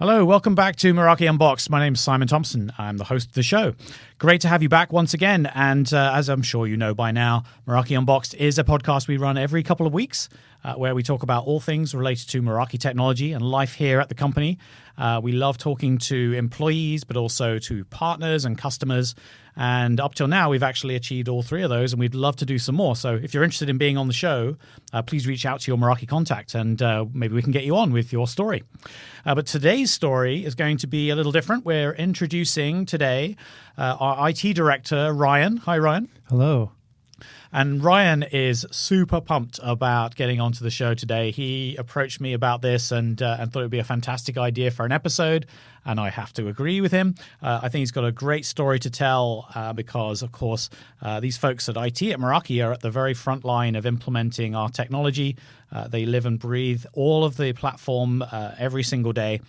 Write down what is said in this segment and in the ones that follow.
Hello, welcome back to Meraki Unboxed. My name's Simon Thompson. I'm the host of the show. Great to have you back once again. And as I'm sure you know by now, Meraki Unboxed is a podcast we run every couple of weeks where we talk about all things related to Meraki technology and life here at the company. We love talking to employees, but also to partners and customers. And up till now, we've actually achieved all three of those, and we'd love to do some more. So if you're interested in being on the show, please reach out to your Meraki contact, and maybe we can get you on with your story. But today's story is going to be a little different. We're introducing today our IT director, Ryan. Hi, Ryan. Hello. And Ryan is super pumped about getting onto the show today. He approached me about this and thought it would be a fantastic idea for an episode, and I have to agree with him. I think he's got a great story to tell because, of course, these folks at IT at Meraki are at the very front line of implementing our technology. They live and breathe all of the platform every single day.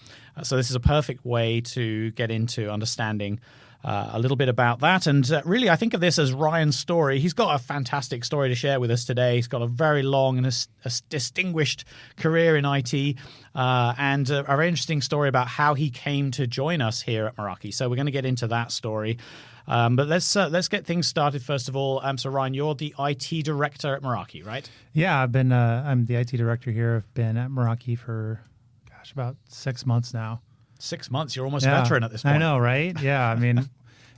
So this is a perfect way to get into understanding a little bit about that. And really, I think of this as Ryan's story. He's got a fantastic story to share with us today. He's got a very long and a distinguished career in IT and a very interesting story about how he came to join us here at Meraki. So we're going to get into that story. But let's get things started first of all. So Ryan, you're the IT director at Meraki, right? Yeah, I'm the IT director here. I've been at Meraki for, about 6 months now. 6 months. You're almost a veteran at this point. I know, right? Yeah. I mean,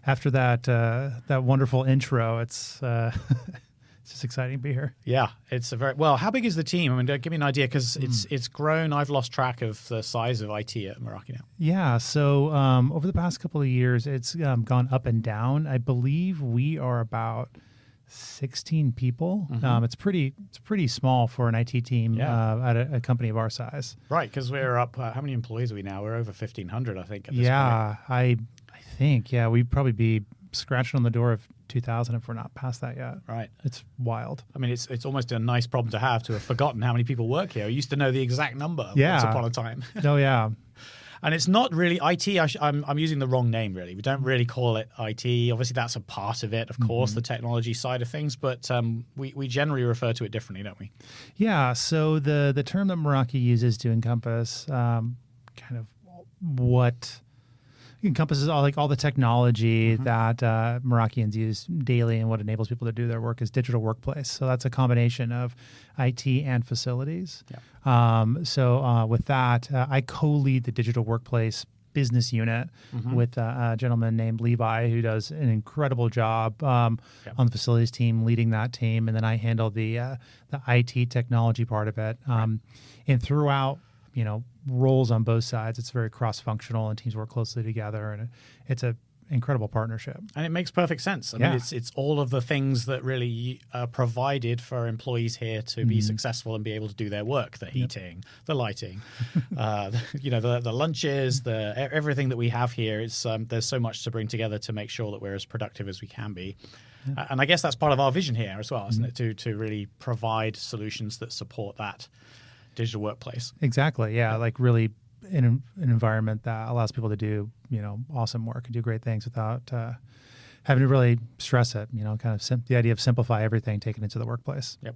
after that wonderful intro, it's just exciting to be here. Yeah, it's well. How big is the team? I mean, give me an idea because it's grown. I've lost track of the size of IT at Meraki now. Yeah. So over the past couple of years, it's gone up and down. I believe we are about 16 people. Mm-hmm. It's pretty small for an IT team at a company of our size. Right, because we're up. How many employees are we now? We're over 1,500, I think. At this point. I think we'd probably be scratching on the door of 2,000 if we're not past that yet. Right, it's wild. I mean, it's almost a nice problem to have forgotten how many people work here. I used to know the exact number once upon a time. Oh yeah. And it's not really IT. I'm using the wrong name, really. We don't really call it IT. Obviously, that's a part of it, of course, the technology side of things. But we generally refer to it differently, don't we? Yeah. So the term that Meraki uses to encompass kind of what encompasses all the technology that Merakians use daily and what enables people to do their work is digital workplace. So that's a combination of IT and facilities. Yeah. So with that, I co-lead the digital workplace business unit with a gentleman named Levi who does an incredible job on the facilities team, leading that team, and then I handle the IT technology part of it. And throughout, roles on both sides, it's very cross-functional and teams work closely together, and it's an incredible partnership. And it makes perfect sense. I mean, it's all of the things that really are provided for employees here to be successful and be able to do their work: the heating, the lighting, the lunches, everything that we have here. It's there's so much to bring together to make sure that we're as productive as we can be. Yeah. And I guess that's part of our vision here as well, isn't it? To really provide solutions that support that digital workplace. Exactly. Yeah. Like really in an environment that allows people to do, awesome work and do great things without having to really stress it, kind of the idea of simplify everything, take it into the workplace. Yep.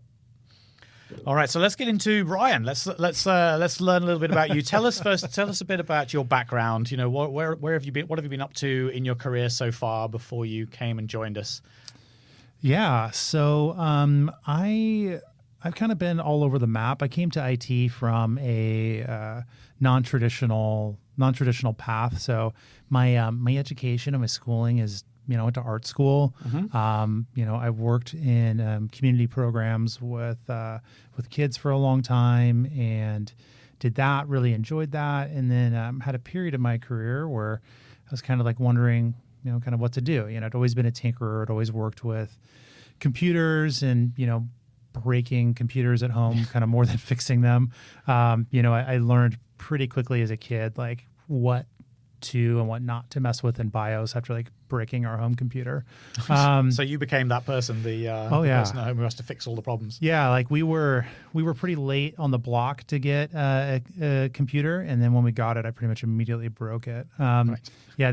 All right. So let's get into Ryan. Let's learn a little bit about you. Tell us a bit about your background. Where have you been? What have you been up to in your career so far before you came and joined us? Yeah. So I've kind of been all over the map. I came to IT from a non-traditional path. So my education and my schooling is, I went to art school. I worked in community programs with kids for a long time and did that, really enjoyed that. And then had a period of my career where I was kind of like wondering, kind of what to do. I'd always been a tinkerer. I'd always worked with computers and, breaking computers at home kind of more than fixing them. I learned pretty quickly as a kid, like what to and what not to mess with in BIOS after like breaking our home computer. So you became that person, the person at home who has to fix all the problems. Yeah. Like we were pretty late on the block to get a computer. And then when we got it, I pretty much immediately broke it. Right. Yeah.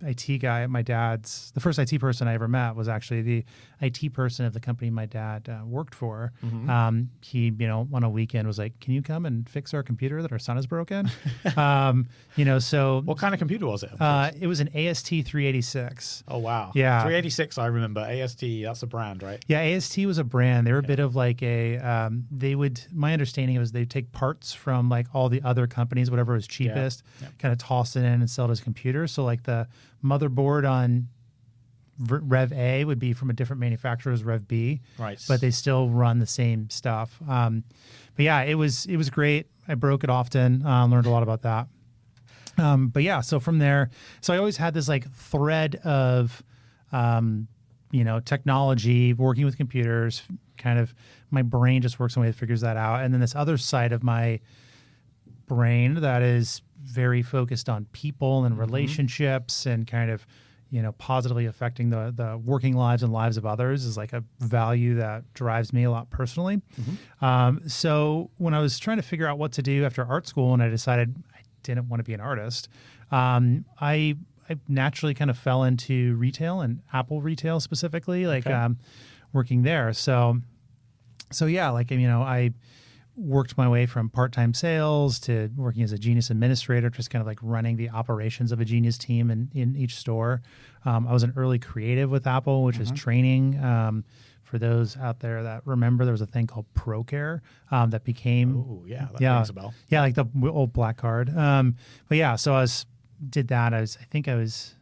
IT guy at my dad's. The first IT person I ever met was actually the IT person of the company my dad worked for. He, on a weekend was like, "Can you come and fix our computer that our son has broken?" So What kind of computer was it? It was an AST 386. Oh wow, Yeah, 386. I remember AST. That's a brand, right? Yeah, AST was a brand. They were a bit of like a. My understanding was they'd take parts from like all the other companies, whatever was cheapest, kind of toss it in and sell it as computers. So like the motherboard on Rev A would be from a different manufacturer as Rev B, right? But they still run the same stuff. But yeah, it was great. I broke it often. Learned a lot about that. But yeah, so from there, I always had this like thread of, technology, working with computers. Kind of my brain just works in a way that figures that out, and then this other side of my brain that is very focused on people and relationships and kind of positively affecting the working lives and lives of others is like a value that drives me a lot personally. So when I was trying to figure out what to do after art school and I decided I didn't want to be an artist, I naturally kind of fell into retail and Apple retail specifically, like working there. So yeah, like, I worked my way from part-time sales to working as a Genius administrator, just kind of like running the operations of a Genius team in each store. I was an early creative with Apple, which is training. For those out there that remember, there was a thing called ProCare that became... Oh, yeah, that rings a bell. Yeah, like the old black card. But yeah, so I did that. I think I was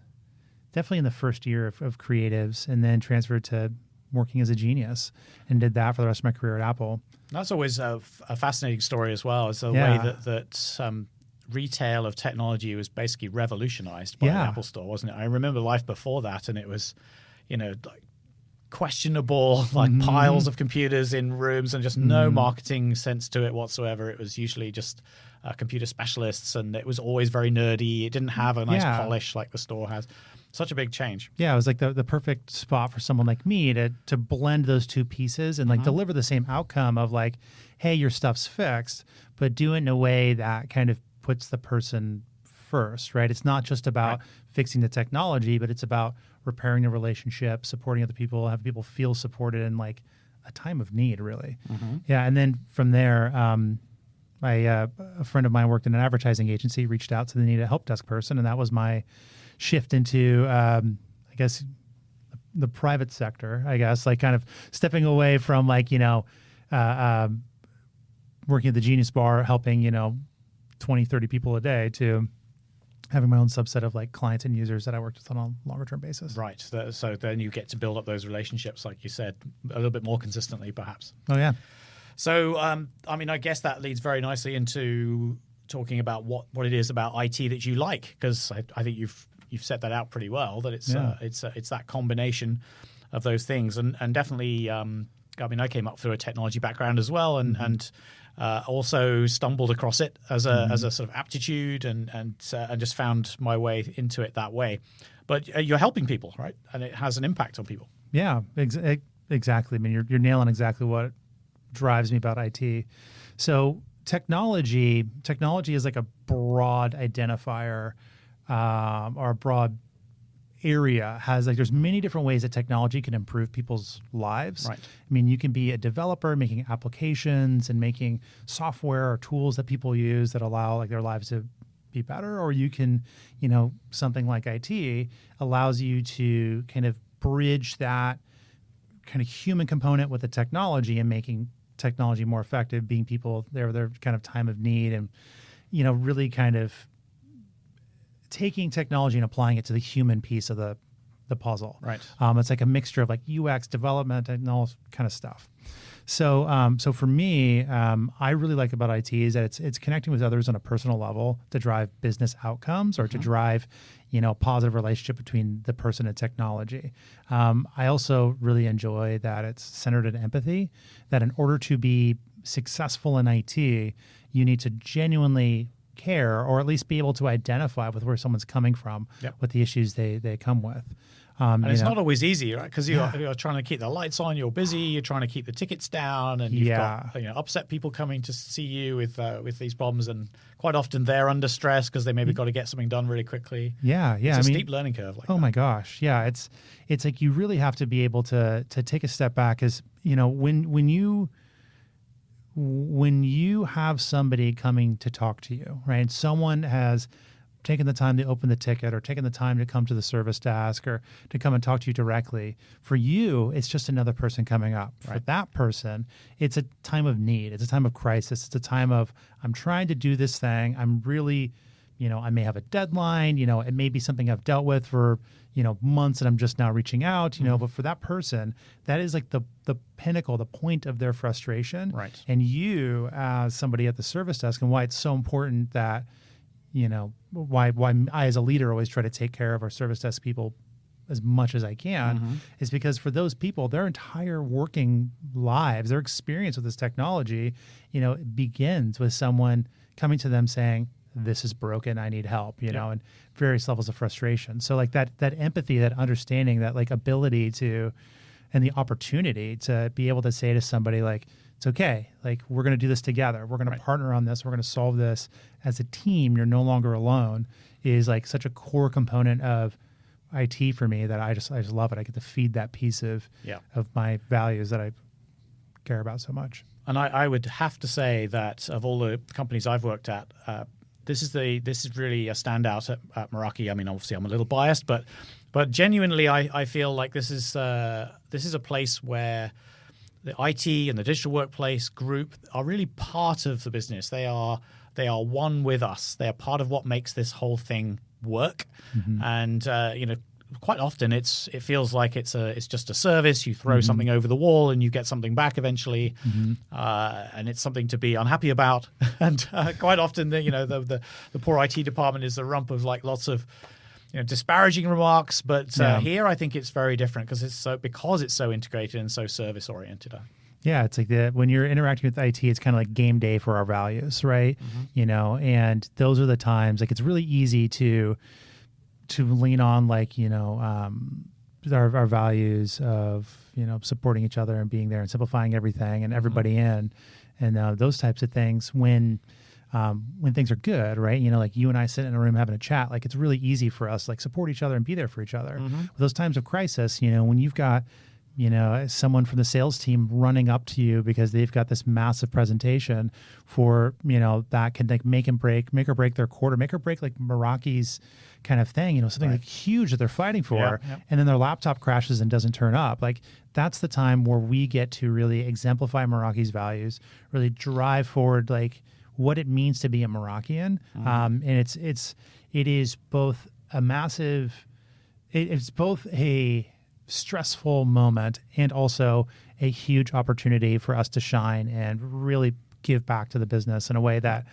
definitely in the first year of creatives, and then transferred to working as a Genius and did that for the rest of my career at Apple. That's always a fascinating story as well. It's the way that retail of technology was basically revolutionized by the Apple Store, wasn't it? I remember life before that, and it was, like questionable, like piles of computers in rooms and just no marketing sense to it whatsoever. It was usually just computer specialists, and it was always very nerdy. It didn't have a nice polish like the store has. Such a big change. Yeah, it was like the perfect spot for someone like me to blend those two pieces and like deliver the same outcome of like, hey, your stuff's fixed, but do it in a way that kind of puts the person first, right? It's not just about fixing the technology, but it's about repairing the relationship, supporting other people, having people feel supported in like a time of need, really. Yeah, and then from there, a friend of mine worked in an advertising agency, reached out to the need a help desk person, and that was my shift into, I guess, the private sector, I guess, like kind of stepping away from like, working at the Genius Bar, helping, 20, 30 people a day to having my own subset of like clients and users that I worked with on a longer term basis. Right. So then you get to build up those relationships, like you said, a little bit more consistently, perhaps. Oh, yeah. So, I guess that leads very nicely into talking about what it is about IT that you like, because I think you've set that out pretty well, that it's that combination of those things, and definitely. I came up through a technology background as well, and also stumbled across it as a sort of aptitude, and just found my way into it that way. But you're helping people, right? And it has an impact on people. Yeah, exactly. I mean, you're nailing exactly what drives me about IT. So technology is like a broad identifier, or a broad area. Has like, there's many different ways that technology can improve people's lives. Right. I mean, you can be a developer making applications and making software or tools that people use that allow like their lives to be better, or you can, something like IT allows you to kind of bridge that kind of human component with the technology and making technology more effective, being people their kind of time of need, and really kind of taking technology and applying it to the human piece of the puzzle. Right. It's like a mixture of like UX development and all kind of stuff. So for me, I really like about IT is that it's connecting with others on a personal level to drive business outcomes, or to drive, positive relationship between the person and technology. I also really enjoy that it's centered in empathy, that in order to be successful in IT, you need to genuinely care, or at least be able to identify with where someone's coming from, with the issues they come with. And it's not always easy, right? Because you're trying to keep the lights on, you're busy, you're trying to keep the tickets down, and you've got upset people coming to see you with these problems, and quite often they're under stress because they maybe got to get something done really quickly. It's a steep learning curve. My gosh, it's like you really have to be able to take a step back, because when you have somebody coming to talk to you, right? Someone has taken the time to open the ticket or taken the time to come to the service desk or to come and talk to you directly. For you, it's just another person coming up. Right. For that person, it's a time of need. It's a time of crisis. It's a time of, I'm trying to do this thing. I'm really, I may have a deadline, it may be something I've dealt with for, months, and I'm just now reaching out, but for that person, that is like the pinnacle, the point of their frustration. Right. And you, as somebody at the service desk, and why it's so important that, why I as a leader always try to take care of our service desk people as much as I can, is because for those people, their entire working lives, their experience with this technology, it begins with someone coming to them saying, this is broken, I need help, and various levels of frustration. So like that empathy, that understanding, that like ability to, and the opportunity to be able to say to somebody like, it's okay, like we're going to do this together. We're going to partner on this. We're going to solve this as a team. You're no longer alone, is like such a core component of IT for me that I just love it. I get to feed that piece of my values that I care about so much. And I would have to say that of all the companies I've worked at, this is really a standout at Meraki. I mean, obviously I'm a little biased, but genuinely I feel like this is a place where the IT and the digital workplace group are really part of the business. They are one with us. They are part of what makes this whole thing work. And quite often it feels like it's just a service. You throw something over the wall and you get something back eventually, and it's something to be unhappy about. And quite often the poor IT department is the rump of like lots of disparaging remarks, but here I think it's very different because it's so integrated and so service oriented. Yeah, it's like when you're interacting with IT, it's kind of like game day for our values, right? And those are the times like it's really easy to lean on like our values of supporting each other and being there and simplifying everything and everybody in, and those types of things when things are good, right? Like you and I sit in a room having a chat, like it's really easy for us, like support each other and be there for each other. With those times of crisis, when you've got, someone from the sales team running up to you because they've got this massive presentation for, that can like make or break their quarter, make or break like Meraki's kind of thing, something like huge that they're fighting for, and then their laptop crashes and doesn't turn up. Like that's the time where we get to really exemplify Meraki's values, really drive forward, like what it means to be a Merakian. And it is both a massive, it's both a stressful moment and also a huge opportunity for us to shine and really give back to the business in a way that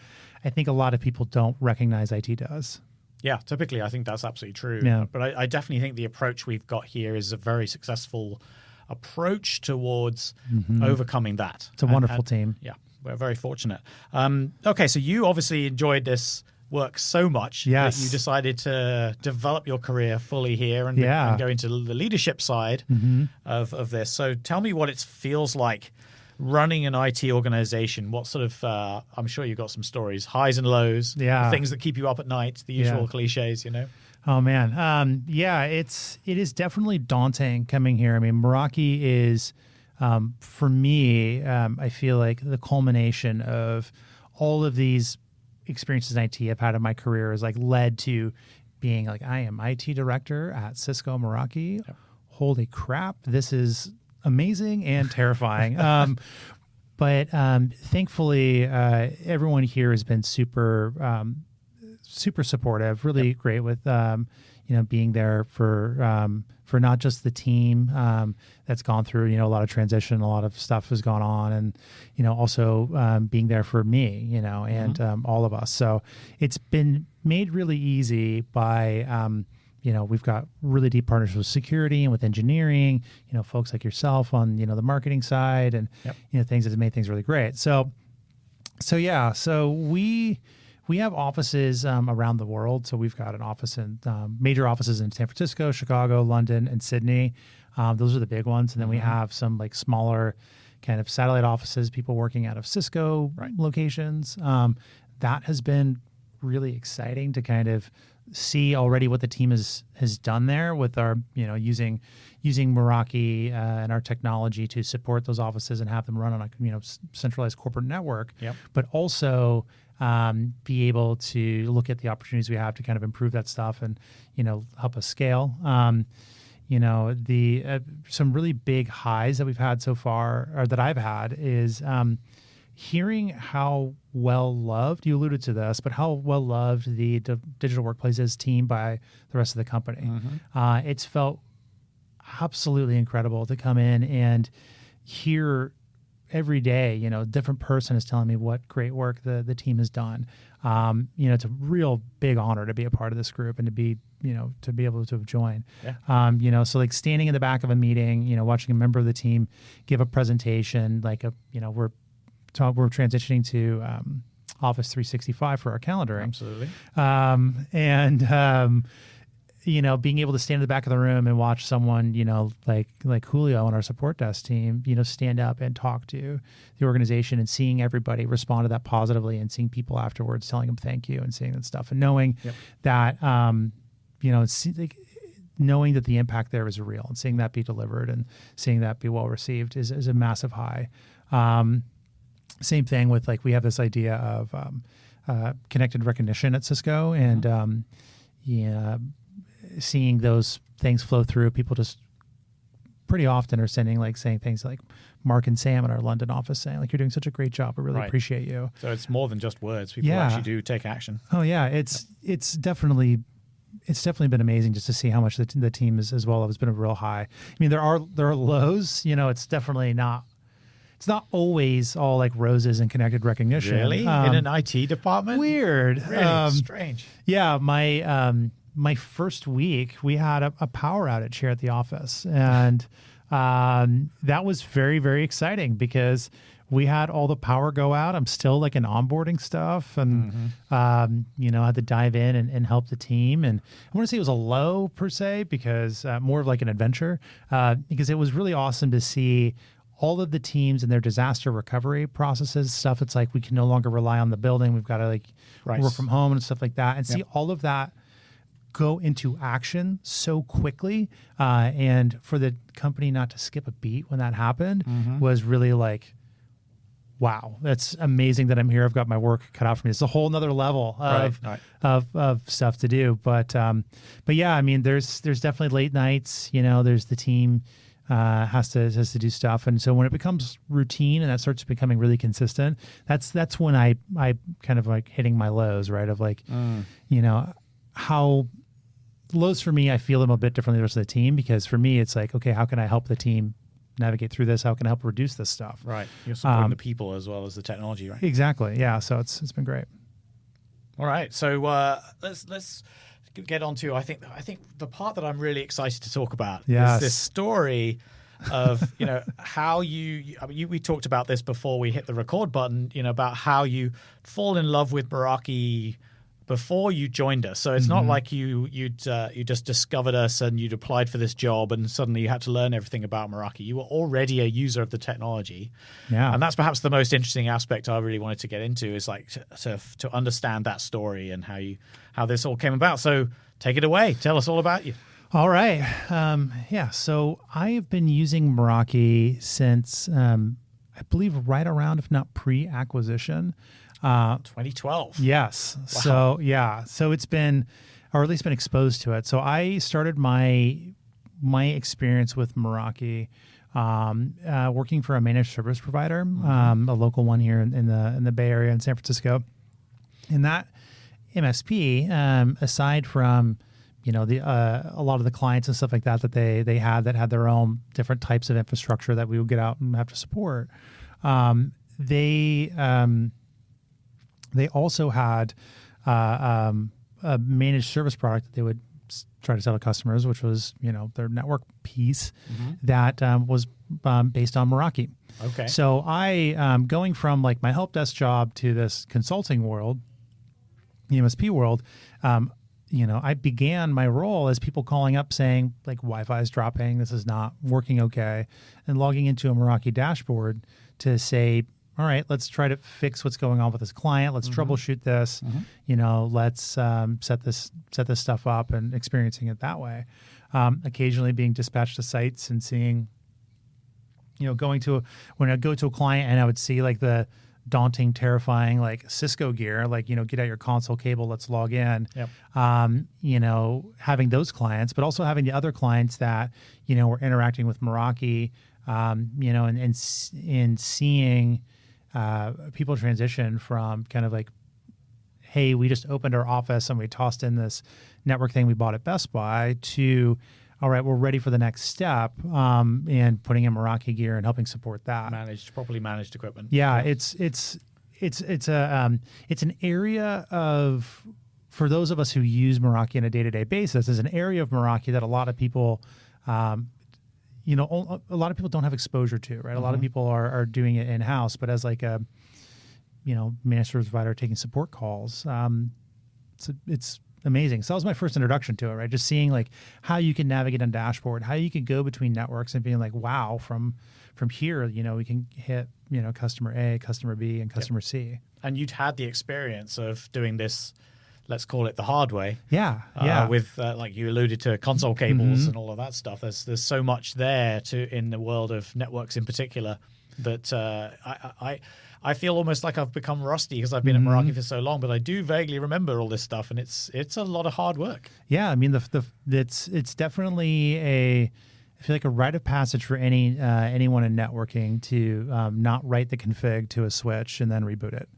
I think a lot of people don't recognize IT does. Yeah, typically I think that's absolutely true. Yeah. But I definitely think the approach we've got here is a very successful approach towards overcoming that. It's a wonderful team. Yeah, we're very fortunate. Okay, so you obviously enjoyed this work so much that you decided to develop your career fully here and go into the leadership side of this. So tell me what it feels like running an IT organization. What sort of, I'm sure you've got some stories, highs and lows, things that keep you up at night, the usual cliches, Oh man. It is definitely daunting coming here. I mean, Meraki is, for me, I feel like the culmination of all of these experiences in IT I've had in my career is like led to being like, I am IT director at Cisco Meraki. Yep. Holy crap. This is amazing and terrifying. But thankfully, everyone here has been super supportive, really great with, being there for not just the team that's gone through, a lot of transition, a lot of stuff has gone on, and, also being there for me, and all of us. So it's been made really easy by, we've got really deep partnerships with security and with engineering, folks like yourself on, the marketing side and, things that have made things really great. So we we have offices around the world. So we've got an office in major offices in San Francisco, Chicago, London, and Sydney. Those are the big ones. And then we have some like smaller kind of satellite offices, people working out of Cisco locations. That has been really exciting to kind of see already what the team has done there with our, using Meraki and our technology to support those offices and have them run on a centralized corporate network, but also be able to look at the opportunities we have to kind of improve that stuff and help us scale. Some really big highs that we've had so far, or that I've had, is hearing how well loved, you alluded to this, but how well loved the digital workplace is team by the rest of the company. It's felt absolutely incredible to come in and hear every day, a different person is telling me what great work the team has done. It's a real big honor to be a part of this group and to be able to have joined. So like standing in the back of a meeting, watching a member of the team give a presentation, like we're transitioning to Office 365 for our calendaring. Absolutely. Being able to stand in the back of the room and watch someone, like Julio on our support desk team, stand up and talk to the organization and seeing everybody respond to that positively and seeing people afterwards telling them thank you and seeing that stuff and knowing that, knowing that the impact there is real and seeing that be delivered and seeing that be well received is a massive high. Same thing with we have this idea of connected recognition at Cisco and seeing those things flow through. People just pretty often are saying things like Mark and Sam in our London office saying you're doing such a great job. I really appreciate you. So it's more than just words. People actually do take action. Oh yeah. It's definitely been amazing just to see how much the team is as well. It's been a real high. I mean, there are lows, it's definitely not. It's not always all like roses and connected recognition. Really? In an IT department? Weird. Really strange. Yeah. My first week, we had a power outage here at the office. And that was very, very exciting because we had all the power go out. I'm still in onboarding stuff and, had to dive in and help the team. And I want to say it was a low per se because more of an adventure because it was really awesome to see all of the teams and their disaster recovery processes, stuff. It's we can no longer rely on the building. We've got to work from home and stuff like that and see all of that go into action so quickly. And for the company not to skip a beat when that happened was really wow, that's amazing that I'm here. I've got my work cut out for me. It's a whole nother level of stuff to do. But yeah, I mean, there's definitely late nights, there's the team has to do stuff. And so when it becomes routine and that starts becoming really consistent, that's when I kind of hitting my lows, right? Of how lows for me, I feel them a bit differently than the rest of the team because for me, it's okay, how can I help the team navigate through this? How can I help reduce this stuff? Right. You're supporting the people as well as the technology, right? Exactly. Yeah. So it's been great. All right. So let's get on to I think the part that I'm really excited to talk about is this story of how we talked about this before we hit the record button, about how you fall in love with Meraki before you joined us. So it's not like you just discovered us and you'd applied for this job and suddenly you had to learn everything about Meraki. You were already a user of the technology. Yeah. And that's perhaps the most interesting aspect I really wanted to get into is to understand that story and how this all came about. So take it away. Tell us all about you. All right. So I have been using Meraki since I believe right around, if not pre-acquisition. 2012. Yes. Wow. So it's been, or at least been exposed to it. So I started my experience with Meraki working for a managed service provider, a local one here in the Bay Area in San Francisco. And that MSP, aside from a lot of the clients and stuff like that they had their own different types of infrastructure that we would get out and have to support. They also had a managed service product that they would try to sell to customers, which was their network piece that was based on Meraki. Okay. So I going from my help desk job to this consulting world, the MSP world, I began my role as people calling up saying like Wi-Fi is dropping, this is not working okay, and logging into a Meraki dashboard to say, all right, let's try to fix what's going on with this client. Let's troubleshoot this. Let's set this stuff up and experiencing it that way. Occasionally being dispatched to sites and seeing, when I go to a client and I would see like the daunting, terrifying, like Cisco gear, like, get out your console cable, let's log in. Yep. Having those clients, but also having the other clients that, were interacting with Meraki, and seeing people transition from kind of like, hey, we just opened our office and we tossed in this network thing we bought at Best Buy, to, all right, we're ready for the next step, and putting in Meraki gear and helping support that. Properly managed equipment. Yeah, it's an area of, for those of us who use Meraki on a day-to-day basis, is an area of Meraki that a lot of people, a lot of people don't have exposure to, right? A lot of people are doing it in-house, but as like a, managed service provider taking support calls, it's amazing. So that was my first introduction to it, right? Just seeing like how you can navigate on dashboard, how you can go between networks and being like, wow, from here, we can hit, customer A, customer B, and customer C. And you'd had the experience of doing this, let's call it the hard way. Yeah. With like you alluded to, console cables and all of that stuff. There's so much there in the world of networks in particular that I feel almost like I've become rusty because I've been at Meraki for so long, but I do vaguely remember all this stuff, and it's a lot of hard work. Yeah, I mean it's definitely I feel like a rite of passage for anyone in networking to not write the config to a switch and then reboot it.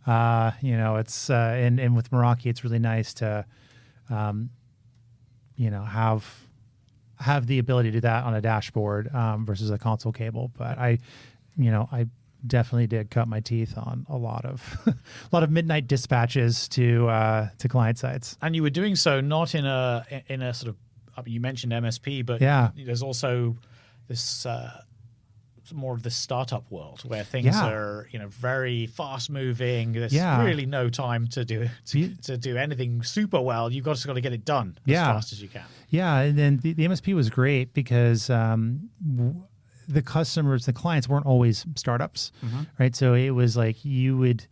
It's and with Meraki, it's really nice to have the ability to do that on a dashboard versus a console cable. But I definitely did cut my teeth on a lot of midnight dispatches to client sites. And you were doing so not in a sort of, I mean, you mentioned MSP, but there's also this more of the startup world where things are very fast moving. There's really no time to do anything super well. You've just got to get it done as fast as you can. Yeah, and then the MSP was great because the clients weren't always startups, right? So it was like you would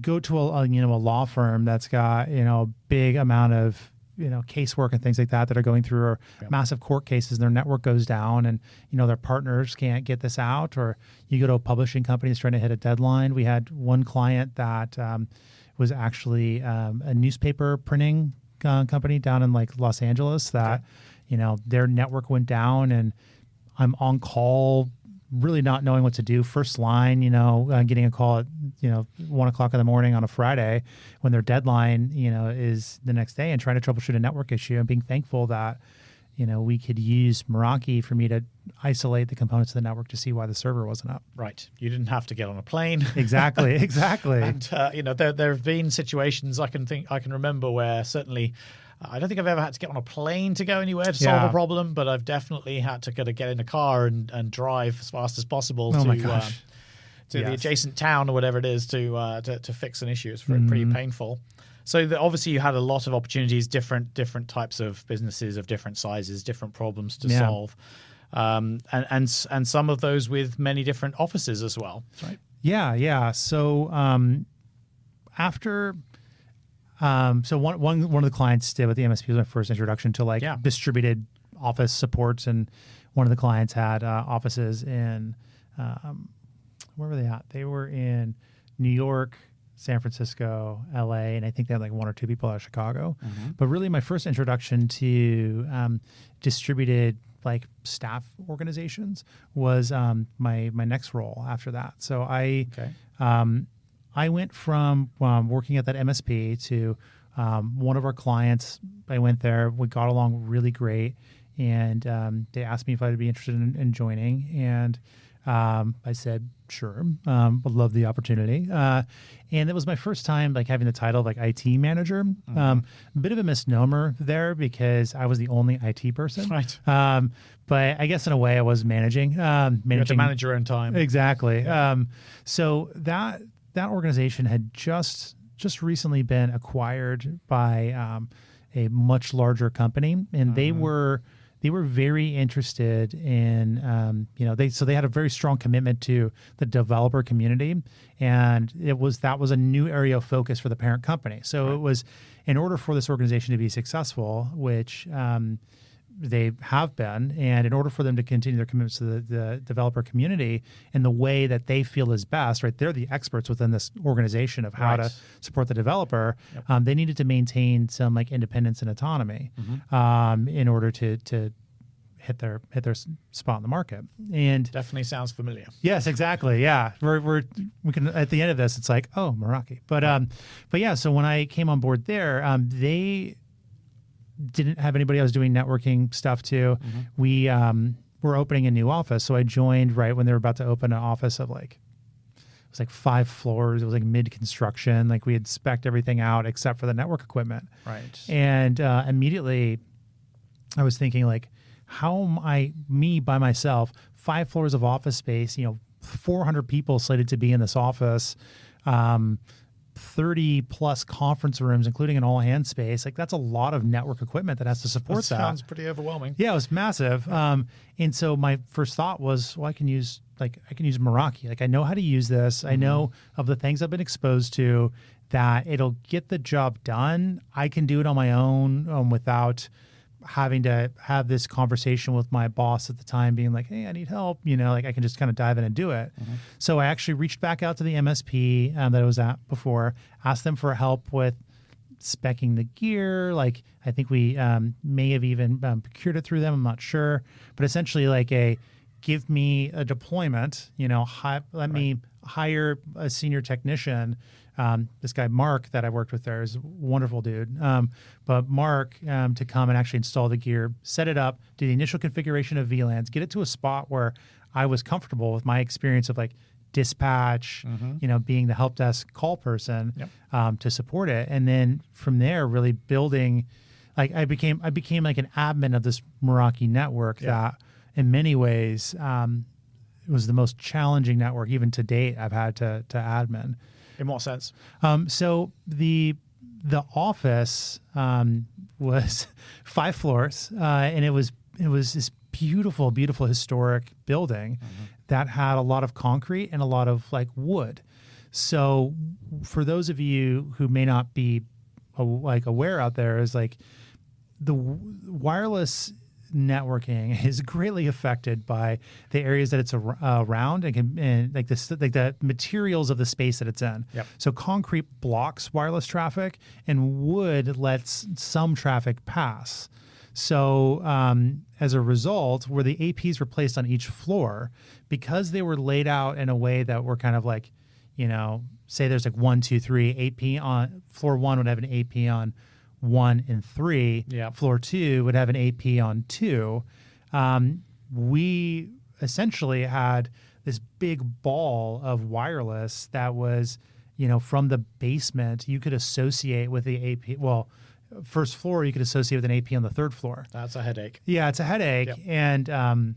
go to a law firm that's got a big amount of casework and things like that are going through massive court cases, and their network goes down, and their partners can't get this out. Or you go to a publishing company that's trying to hit a deadline. We had one client that was actually a newspaper printing company down in like Los Angeles that their network went down, and I'm on call, really not knowing what to do. First line, getting a call at 1 o'clock in the morning on a Friday when their deadline is the next day, and trying to troubleshoot a network issue, and being thankful that we could use Meraki for me to isolate the components of the network to see why the server wasn't up. Right, you didn't have to get on a plane. Exactly. And there have been situations I can remember where certainly. I don't think I've ever had to get on a plane to go anywhere to solve a problem, but I've definitely had to get in a car and drive as fast as possible to the adjacent town or whatever it is to fix an issue. It's pretty painful. So obviously you had a lot of opportunities, different types of businesses of different sizes, different problems to solve, and some of those with many different offices as well. Right? Yeah. So after. So one of the clients did with the MSP was my first introduction to distributed office supports, and one of the clients had offices in where were they at? They were in New York, San Francisco, LA, and I think they had like one or two people out of Chicago. But really, my first introduction to distributed like staff organizations was my next role after that. So I went from working at that MSP to one of our clients. I went there. We got along really great, and they asked me if I'd be interested in joining, and I said sure. Would love the opportunity. And it was my first time like having the title of like IT manager. A bit of a misnomer there because I was the only IT person. Right. But I guess in a way I was managing. You had to manage your own time. Exactly. So that organization had just just recently been acquired by a much larger company, and they were very interested in they had a very strong commitment to the developer community, and that was a new area of focus for the parent company. So it was, in order for this organization to be successful, which they have been, and in order for them to continue their commitments to the developer community in the way that they feel is best, right? They're the experts within this organization of how to support the developer. Yep. They needed to maintain some like independence and autonomy in order to hit their spot in the market. And definitely sounds familiar. Yes, exactly. Yeah, we can, at the end of this, it's like, oh, Meraki. But yeah. So when I came on board there, they didn't have anybody I was doing networking stuff to. We were opening a new office, so I joined right when they were about to open an office of it was like 5 floors. It was like mid construction. Like we had spec'd everything out except for the network equipment. Right. And immediately, I was thinking like, how am me by myself, 5 floors of office space, 400 people slated to be in this office, 30 plus conference rooms, including an all hands space. Like that's a lot of network equipment that has to support that. Sounds pretty overwhelming. Yeah, it was massive. And so my first thought was, well, I can use Meraki. Like I know how to use this. I know of the things I've been exposed to that it'll get the job done. I can do it on my own without having to have this conversation with my boss at the time being like, hey, I need help, like I can just kind of dive in and do it. So I actually reached back out to the MSP that I was at before, asked them for help with speccing the gear. Like I think we may have even procured it through them. I'm not sure, but essentially like give me a deployment, let me hire a senior technician. This guy, Mark, that I worked with there is a wonderful dude. But Mark, to come and actually install the gear, set it up, do the initial configuration of VLANs, get it to a spot where I was comfortable with my experience of like dispatch, being the help desk call person to support it. And then from there, really building, like I became like an admin of this Meraki network that in many ways it was the most challenging network even to date I've had to admin. In what sense? So the office was 5 floors, and it was this beautiful, beautiful historic building that had a lot of concrete and a lot of like wood. So for those of you who may not be aware out there, is like the wireless networking is greatly affected by the areas that it's around and like the materials of the space that it's in. Yep. So concrete blocks wireless traffic and wood lets some traffic pass. So as a result, where the APs were placed on each floor, because they were laid out in a way that were kind of like, say there's like 1, 2, 3 AP on floor 1 would have an AP on 1 and 3. Floor 2 would have an AP on 2. We essentially had this big ball of wireless that was, from the basement, you could associate with the AP. Well, first floor, you could associate with an AP on the 3rd floor. That's a headache. Yeah, it's a headache. Yep. And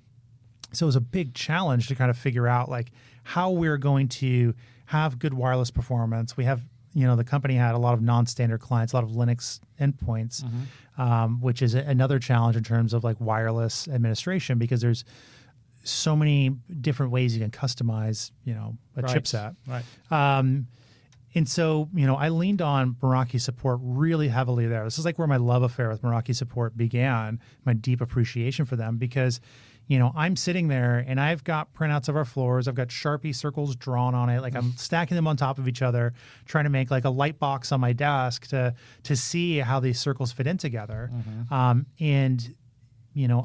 so it was a big challenge to kind of figure out like how we're going to have good wireless performance. We have, the company had a lot of non-standard clients, a lot of Linux endpoints, which is another challenge in terms of like wireless administration, because there's so many different ways you can customize, a chipset. Right. And so, I leaned on Meraki support really heavily there. This is like where my love affair with Meraki support began, my deep appreciation for them, because I'm sitting there and I've got printouts of our floors. I've got Sharpie circles drawn on it. Like I'm stacking them on top of each other, trying to make like a light box on my desk to see how these circles fit in together. And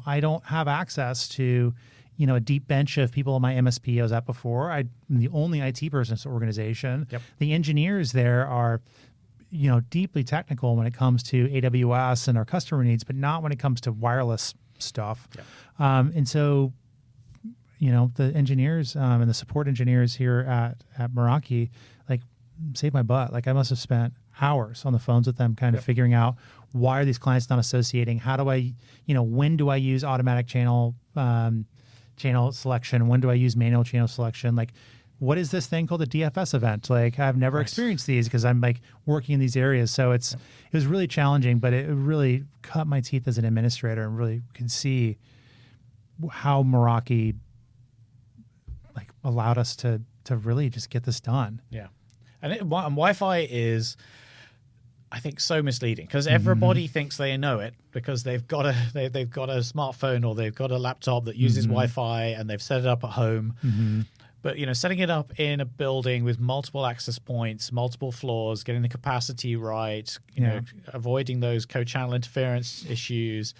I don't have access to, a deep bench of people in my MSP I was at before. I'm the only IT person in this organization. Yep. The engineers there are, deeply technical when it comes to AWS and our customer needs, but not when it comes to wireless stuff. Yep. And so, the engineers and the support engineers here at Meraki, like, saved my butt. Like, I must have spent hours on the phones with them kind of figuring out why are these clients not associating? How do I, when do I use automatic channel selection? When do I use manual channel selection? Like, what is this thing called a DFS event? Like, I've never experienced these because I'm like working in these areas. So it was really challenging, but it really cut my teeth as an administrator and really could see how Meraki like allowed us to really just get this done. Yeah. And Wi-Fi is, I think, so misleading because everybody thinks they know it because they've got a smartphone or they've got a laptop that uses Wi-Fi and they've set it up at home. But, setting it up in a building with multiple access points, multiple floors, getting the capacity right, avoiding those co-channel interference issues,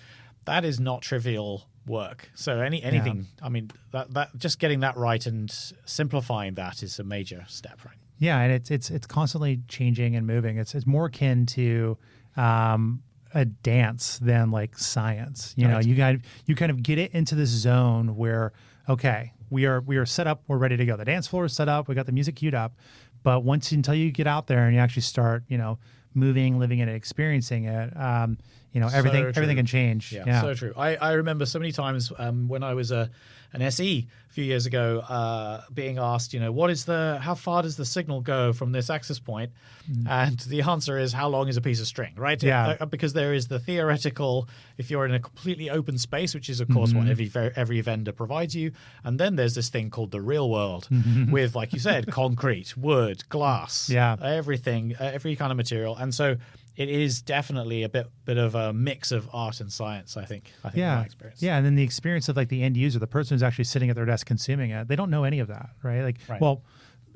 that is not trivial work. So anything, I mean, that just getting that right and simplifying that is a major step, right? Yeah, and it's constantly changing and moving. It's more akin to a dance than like science. You know, you kind of get it into this zone where, okay, we are set up, we're ready to go. The dance floor is set up, we got the music queued up, but until you get out there and you actually start, moving, living it, experiencing it, everything can change. Yeah, so true. I remember so many times when I was an SE a few years ago being asked, how far does the signal go from this access point? And the answer is, how long is a piece of string, right? Yeah. Because there is the theoretical, if you're in a completely open space, which is, of course, what every vendor provides you. And then there's this thing called the real world with, like you said, concrete, wood, glass, everything, every kind of material. And so it is definitely a bit of a mix of art and science, I think in my experience. Yeah, and then the experience of like the end user, the person who's actually sitting at their desk consuming it, they don't know any of that, right? Well,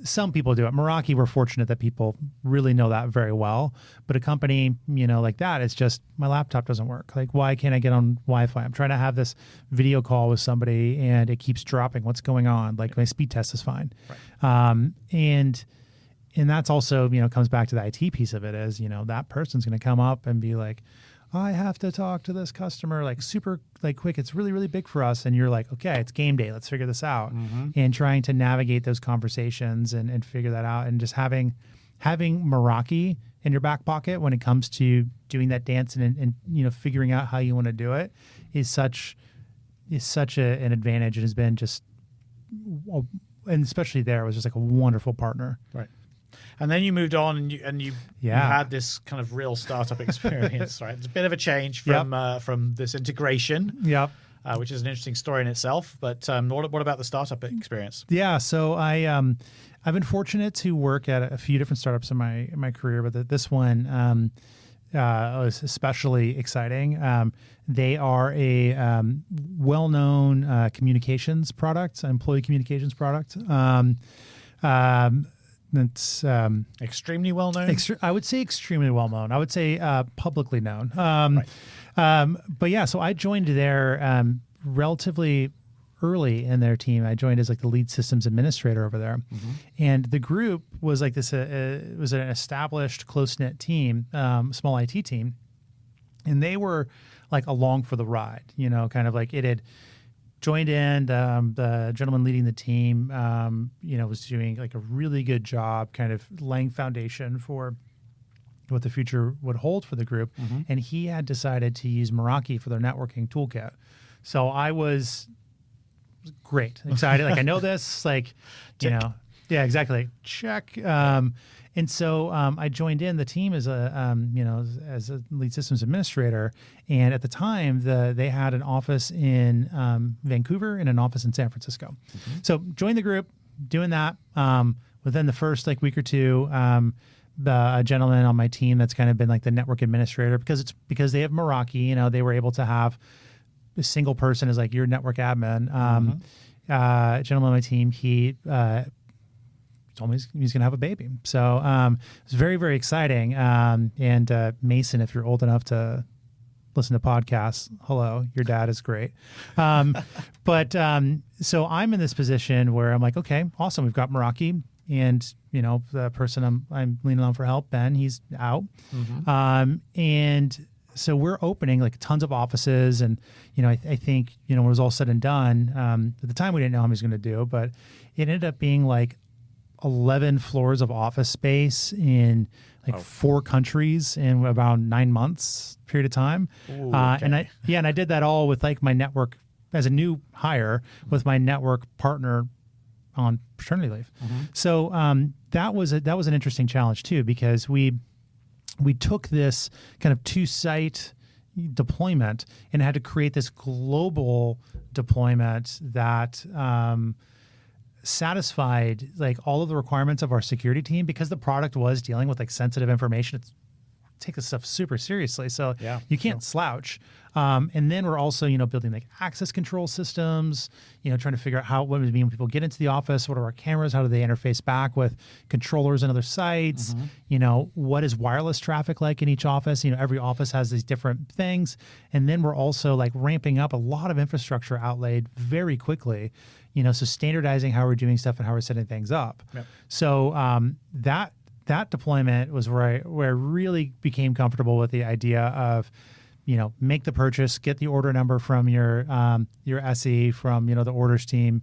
some people do. At Meraki, we're fortunate that people really know that very well. But a company, like that, it's just, my laptop doesn't work. Like, why can't I get on Wi-Fi? I'm trying to have this video call with somebody and it keeps dropping. What's going on? Like, my speed test is fine. Right. And that's also, comes back to the IT piece of it is, that person's going to come up and be like, I have to talk to this customer like super like quick. It's really, really big for us. And you're like, okay, it's game day. Let's figure this out. And trying to navigate those conversations and figure that out. And just having Meraki in your back pocket when it comes to doing that dance and figuring out how you want to do it is such an advantage. It has been just, and especially there, it was just like a wonderful partner. Right. And then you moved on and you had this kind of real startup experience, right? It's a bit of a change from this integration, which is an interesting story in itself. But what about the startup experience? Yeah, so I've been fortunate to work at a few different startups in my career, but this one was especially exciting. They are a well-known communications product, employee communications product. That's extremely well known. I would say extremely well known. I would say publicly known. But yeah, so I joined there relatively early in their team. I joined as like the lead systems administrator over there, and the group was like this. It was an established, close knit team, small IT team, and they were like along for the ride. Kind of like it had joined in. The gentleman leading the team, was doing like a really good job kind of laying foundation for what the future would hold for the group. And he had decided to use Meraki for their networking toolkit. So I was great, excited. Like, I know this, like, yeah, exactly. Check. And so I joined in the team as as a lead systems administrator. And at the time, they had an office in Vancouver and an office in San Francisco. So joined the group, doing that. Within the first like week or two, a gentleman on my team that's kind of been like the network administrator because they have Meraki. They were able to have a single person as like your network admin. A gentleman on my team, he told me he's going to have a baby. So it was very, very exciting. And Mason, if you're old enough to listen to podcasts, hello, your dad is great. But so I'm in this position where I'm like, okay, awesome. We've got Meraki, and the person I'm leaning on for help, Ben, he's out. And so we're opening like tons of offices, and I think when it was all said and done, at the time we didn't know how he was going to do, but it ended up being like 11 floors of office space in like 4 countries in about 9 months period of time. Ooh, okay. And I did that all with like my network as a new hire with my network partner on paternity leave. So that was an interesting challenge too, because we took this kind of 2-site deployment and had to create this global deployment that satisfied like all of the requirements of our security team, because the product was dealing with like sensitive information. Take this stuff super seriously, so you can't slouch. And then we're also, building like access control systems, trying to figure out what does it mean when people get into the office, what are our cameras, how do they interface back with controllers and other sites, what is wireless traffic like in each office? Every office has these different things. And then we're also like ramping up a lot of infrastructure outlaid very quickly, so standardizing how we're doing stuff and how we're setting things up. So that deployment was where I really became comfortable with the idea of, make the purchase, get the order number from your SE, from the orders team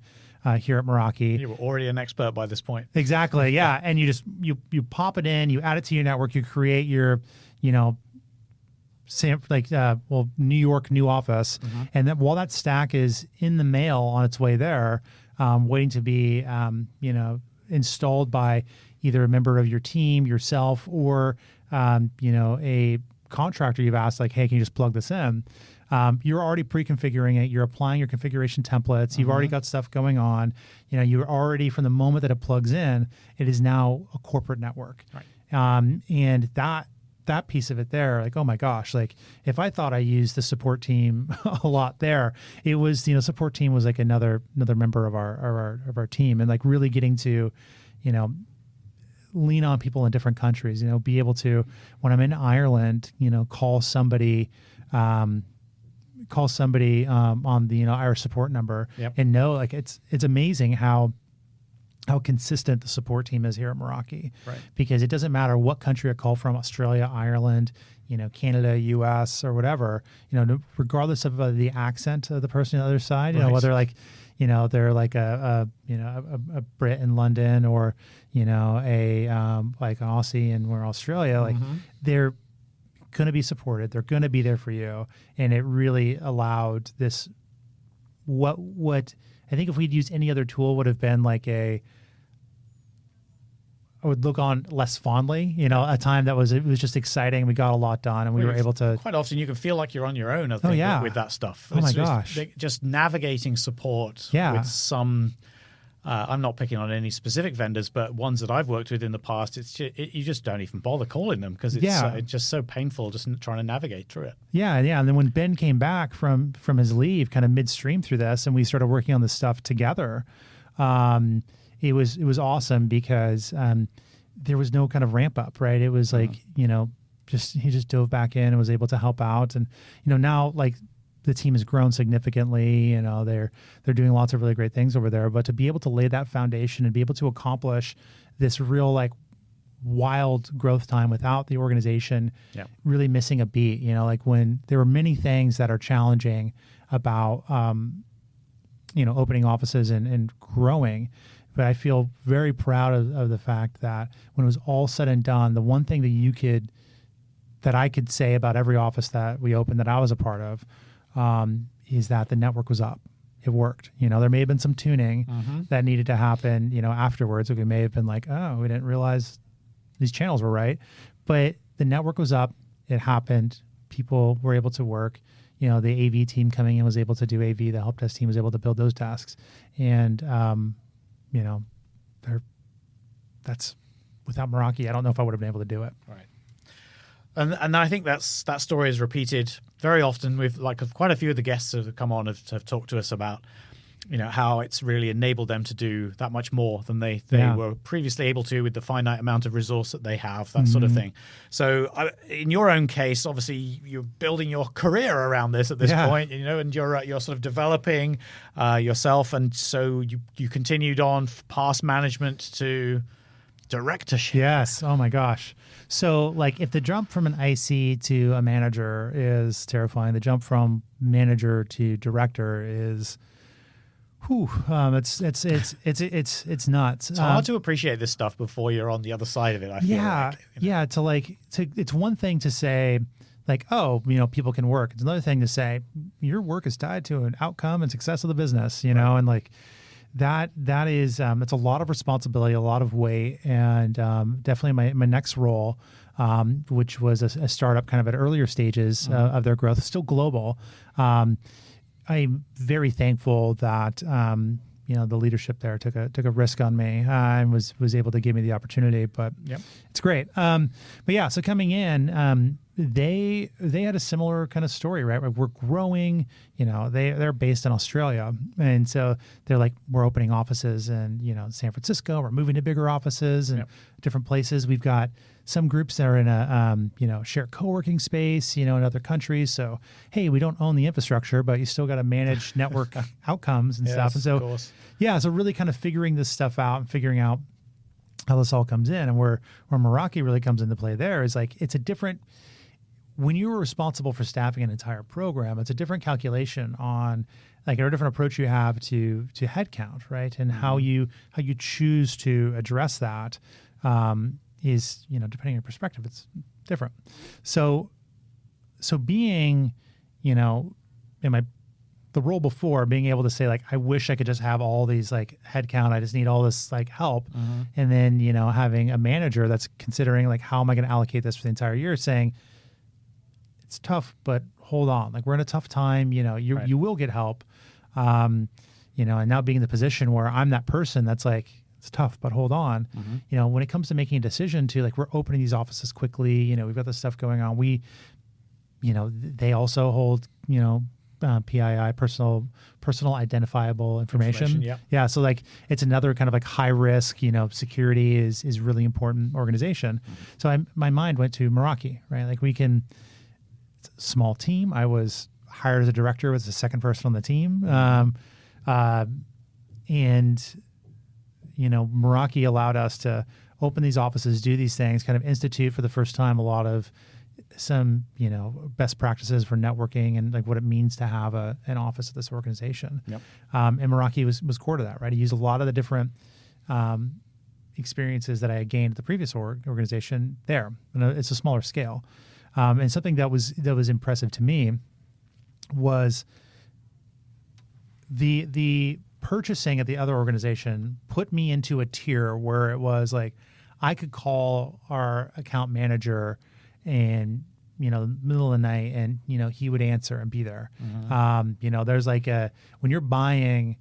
here at Meraki. You were already an expert by this point. Exactly, yeah. And you just you pop it in, you add it to your network, you create your New York new office, and then while that stack is in the mail on its way there, waiting to be installed by either a member of your team, yourself, or a contractor you've asked, like, hey, can you just plug this in? You're already pre-configuring it. You're applying your configuration templates. You've already got stuff going on. You're already, from the moment that it plugs in, it is now a corporate network. Right. And that piece of it there, like, oh my gosh, like if I thought I used the support team a lot there, it was, support team was like another member of our team, and like really getting to, lean on people in different countries, be able to, when I'm in Ireland, call somebody on the, Irish support number, and know, like, it's amazing how consistent the support team is here at Meraki, right? Because it doesn't matter what country I call from, Australia, Ireland, Canada, US, or whatever, regardless of the accent of the person on the other side, whether like, they're like a Brit in London, or, like an Aussie and we're Australia, like they're going to be supported. They're going to be there for you. And it really allowed this, what I think if we'd used any other tool would have been like I would look on less fondly, a time it was just exciting. We got a lot done, and we were able to. Quite often you can feel like you're on your own, I think, with that stuff. Oh my gosh. Just navigating support with some, I'm not picking on any specific vendors, but ones that I've worked with in the past, you just don't even bother calling them, because it's just so painful just trying to navigate through it. Yeah. And then when Ben came back from his leave kind of midstream through this, and we started working on this stuff together, it was awesome, because there was no kind of ramp up, right? It was like, he just dove back in and was able to help out. And, now like the team has grown significantly, they're doing lots of really great things over there, but to be able to lay that foundation and be able to accomplish this real like wild growth time without the organization really missing a beat, like when there were many things that are challenging about, opening offices and growing. But I feel very proud of the fact that when it was all said and done, the one thing that I could say about every office that we opened that I was a part of, is that the network was up. It worked. There may have been some tuning that needed to happen, afterwards. We may have been like, oh, we didn't realize these channels were right. But the network was up. It happened. People were able to work. The AV team coming in was able to do AV. The help desk team was able to build those tasks. And, that's without Meraki, I don't know if I would have been able to do it. Right. And I think that story is repeated very often with like quite a few of the guests that have come on have talked to us about, how it's really enabled them to do that much more than they were previously able to with the finite amount of resource that they have, that sort of thing. So in your own case, obviously you're building your career around this at this point, and you're sort of developing yourself. And so you continued on past management to directorship. Yes. Oh my gosh. So like if the jump from an IC to a manager is terrifying, the jump from manager to director is it's nuts. It's hard to appreciate this stuff before you're on the other side of it. I feel like, it's one thing to say like, oh, people can work. It's another thing to say your work is tied to an outcome and success of the business, and like that is it's a lot of responsibility, a lot of weight, and definitely my next role, which was a startup kind of at earlier stages of their growth, still global. I'm very thankful that the leadership there took a risk on me and was able to give me the opportunity. But it's great. But yeah, so coming in, they had a similar kind of story, right? We're growing. They're based in Australia, and so they're like, we're opening offices in San Francisco. We're moving to bigger offices and different places. We've got some groups that are in a shared co-working space, in other countries. So hey, we don't own the infrastructure, but you still got to manage network outcomes and stuff. And so of course. So really kind of figuring this stuff out and figuring out how this all comes in, and where Meraki really comes into play there is like, it's a different. When you were responsible for staffing an entire program, it's a different calculation on like a different approach you have to headcount, right? And how you choose to address that is, depending on your perspective, it's different. So being, in the role before, being able to say like, I wish I could just have all these like headcount, I just need all this like help. And then, having a manager that's considering like, how am I going to allocate this for the entire year, saying, it's tough, but hold on. Like, we're in a tough time. You will get help. And now being in the position where I'm that person that's like, it's tough, but hold on. When it comes to making a decision to like, we're opening these offices quickly. We've got this stuff going on. They also hold, PII, personal identifiable information. Yeah. So like, it's another kind of like high risk. Security is really important organization. So my mind went to Meraki, right? Like, small team. I was hired as a director, was the second person on the team. Meraki allowed us to open these offices, do these things, kind of institute for the first time a lot of some, best practices for networking and like what it means to have an office at this organization. And Meraki was core to that, right? He used a lot of the different experiences that I had gained at the previous organization there. And it's a smaller scale. And something that was impressive to me was the purchasing at the other organization put me into a tier where it was like, I could call our account manager and, middle of the night, and, he would answer and be there. There's like when you're buying,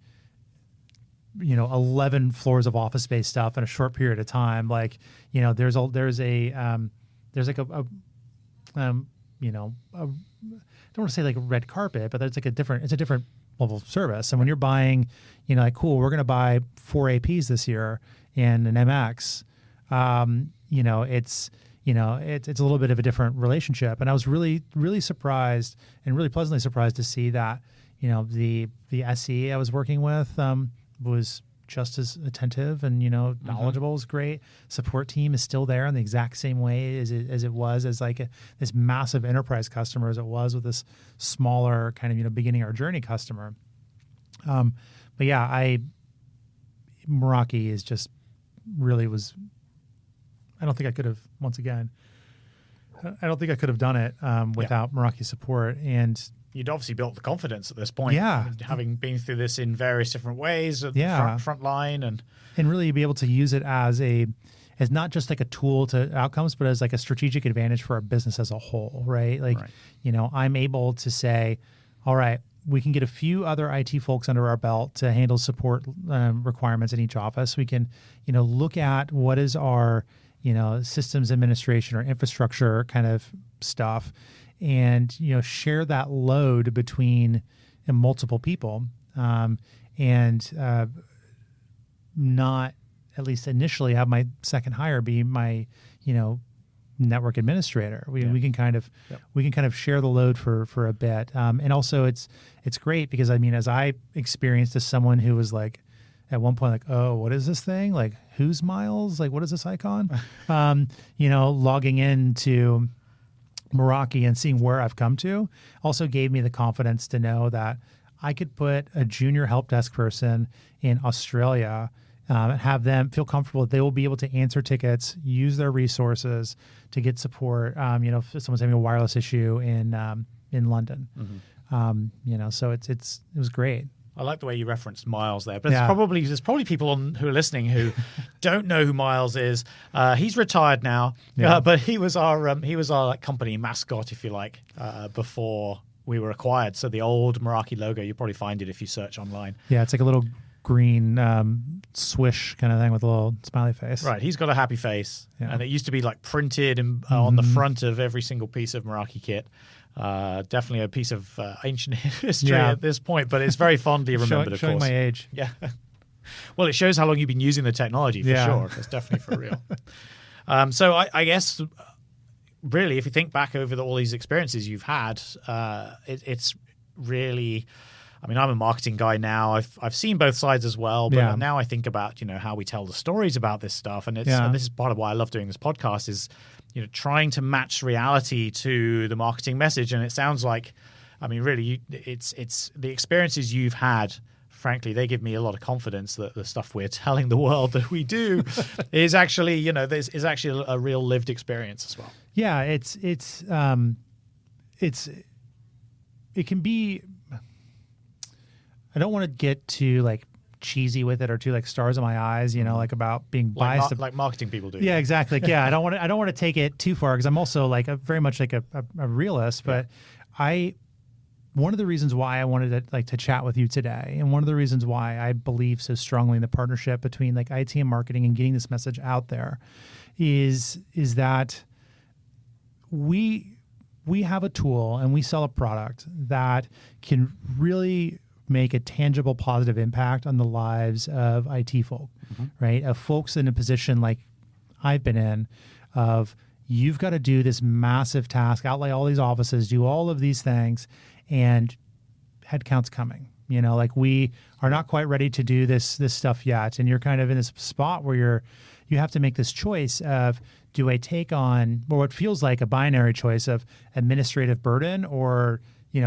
11 floors of office space stuff in a short period of time, like, there's like a I don't want to say like a red carpet, but it's a different level of service. And when you're buying, like, cool, we're going to buy 4 APs this year and an MX, it's a little bit of a different relationship. And I was really, really surprised and really pleasantly surprised to see that, the SE I was working with was just as attentive and, knowledgeable. Was great. Support team is still there in the exact same way as it was as like this massive enterprise customer as it was with this smaller kind of, beginning our journey customer. But yeah, Meraki is just really was, I don't think I could have, once again, I don't think I could have done it without Meraki support. And you'd obviously built the confidence at this point. Having been through this in various different ways at the front line and really be able to use it as not just like a tool to outcomes, but as like a strategic advantage for our business as a whole, right? Like, I'm able to say, all right, we can get a few other IT folks under our belt to handle support requirements in each office. We can, look at what is our, systems administration or infrastructure kind of stuff, and share that load between multiple people, and not, at least initially, have my second hire be my network administrator. We can kind of share the load for a bit, and also it's great because as I experienced as someone who was like at one point like, oh, what is this thing, like who's Miles, like what is this icon, logging into Meraki and seeing where I've come to also gave me the confidence to know that I could put a junior help desk person in Australia and have them feel comfortable that they will be able to answer tickets, use their resources to get support. If someone's having a wireless issue in London, so it was great. I like the way you referenced Miles there, but Yeah. there's probably people who are listening who don't know who Miles is. He's retired now, but he was our like, company mascot, if you like, before we were acquired. So the old Meraki logo, you probably find it if you search online. Yeah, it's like a little green swish kind of thing with a little smiley face. Right, he's got a happy face, Yeah. and it used to be like printed on the front of every single piece of Meraki kit. Definitely a piece of ancient history at this point, but it's very fondly remembered, Showing of course. my age. Yeah. Well, it shows how long you've been using the technology, for sure. It's definitely for real. So I guess, really, if you think back over all these experiences you've had, it's really... I mean, I'm a marketing guy now. I've seen both sides as well, but now I think about, how we tell the stories about this stuff, and and this is part of why I love doing this podcast is, trying to match reality to the marketing message. And it sounds like, I mean, really, it's the experiences you've had. Frankly, they give me a lot of confidence that the stuff we're telling the world that we do is actually, is actually a real lived experience as well. Yeah, it can be. I don't want to get too like cheesy with it or too like stars in my eyes, like about being biased, like marketing people do. Yeah, exactly. Yeah, I don't want to take it too far because I'm also like very much like a realist. But one of the reasons why I wanted to chat with you today, and one of the reasons why I believe so strongly in the partnership between like IT and marketing and getting this message out there, is that we have a tool and we sell a product that can really make a tangible positive impact on the lives of IT folk, right? Of folks in a position like I've been in, of you've got to do this massive task, outlay all these offices, do all of these things, and headcount's coming. Like we are not quite ready to do this stuff yet, and you're kind of in this spot where you have to make this choice of, do I take on what feels like a binary choice of administrative burden or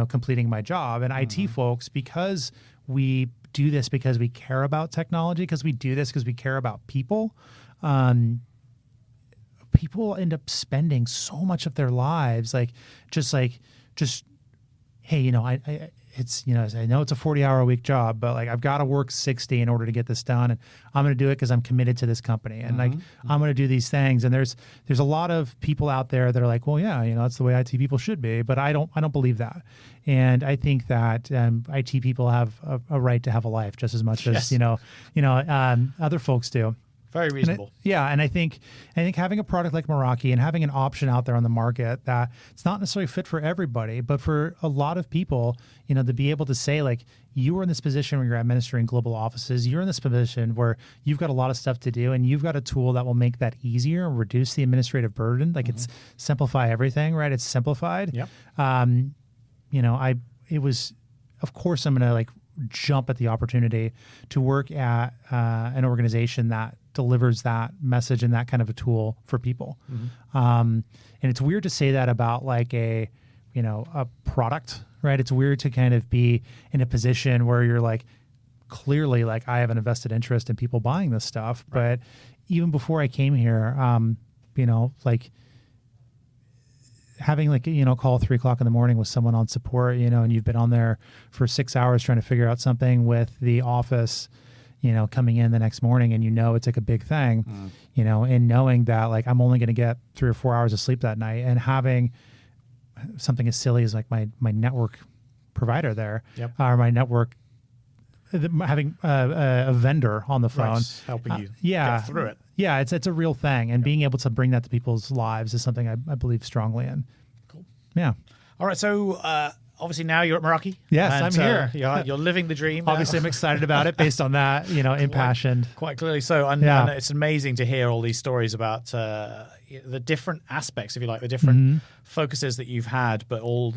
completing my job? And IT folks, because we do this because we care about technology, because we do this because we care about people, people end up spending so much of their lives just hey, I know it's a 40-hour a week job, but like I've got to work 60 in order to get this done, and I'm going to do it because I'm committed to this company, and like I'm going to do these things. And there's a lot of people out there that are like, well, yeah, that's the way IT people should be, but I don't believe that. And I think that IT people have a right to have a life just as much as other folks do. Very reasonable. And I think having a product like Meraki and having an option out there on the market that it's not necessarily fit for everybody, but for a lot of people, to be able to say, like, you are in this position where you're administering global offices, you're in this position where you've got a lot of stuff to do, and you've got a tool that will make that easier and reduce the administrative burden. Like it's simplify everything, right? It's simplified. Yep. Of course, I'm going to like jump at the opportunity to work at an organization that delivers that message and that kind of a tool for people. And it's weird to say that about like a product, right? It's weird to kind of be in a position where you're like, clearly like I have an invested interest in people buying this stuff. Right. But even before I came here, like having like, call 3:00 in the morning with someone on support, and you've been on there for 6 hours trying to figure out something with the office, coming in the next morning, and it's like a big thing, and knowing that like I'm only going to get 3 or 4 hours of sleep that night, and having something as silly as like my network provider there, or my network, having a vendor on the phone, helping you get through it. Yeah, it's a real thing, and being able to bring that to people's lives is something I believe strongly in. Cool. Yeah. All right, so obviously now you're at Meraki. Yes, I'm here. You're living the dream. Obviously, I'm excited about it based on that, impassioned. Quite clearly so. And it's amazing to hear all these stories about the different aspects, if you like, the different focuses that you've had, but all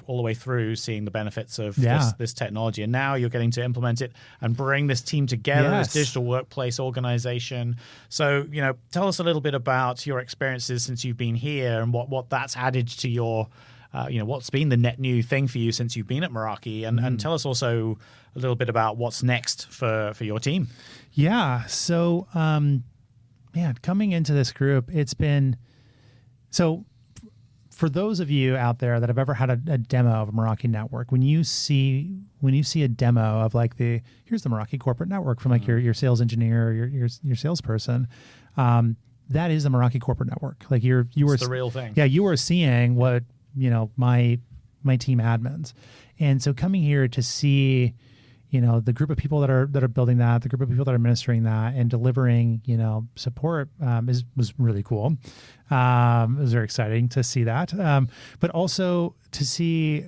the way through seeing the benefits of this technology. And now you're getting to implement it and bring this team together, this digital workplace organization. So, tell us a little bit about your experiences since you've been here and what that's added to your what's been the net new thing for you since you've been at Meraki, and tell us also a little bit about what's next for your team. Yeah. So, coming into this group, it's been so for those of you out there that have ever had a demo of a Meraki network, when you see a demo of like here's the Meraki corporate network from like your sales engineer, or your salesperson, that is the Meraki corporate network. Like you were the real thing. Yeah, you were seeing what my team admins, and so coming here to see the group of people that are building that, the group of people that are administering that and delivering, support was really cool. It was very exciting to see that. But also to see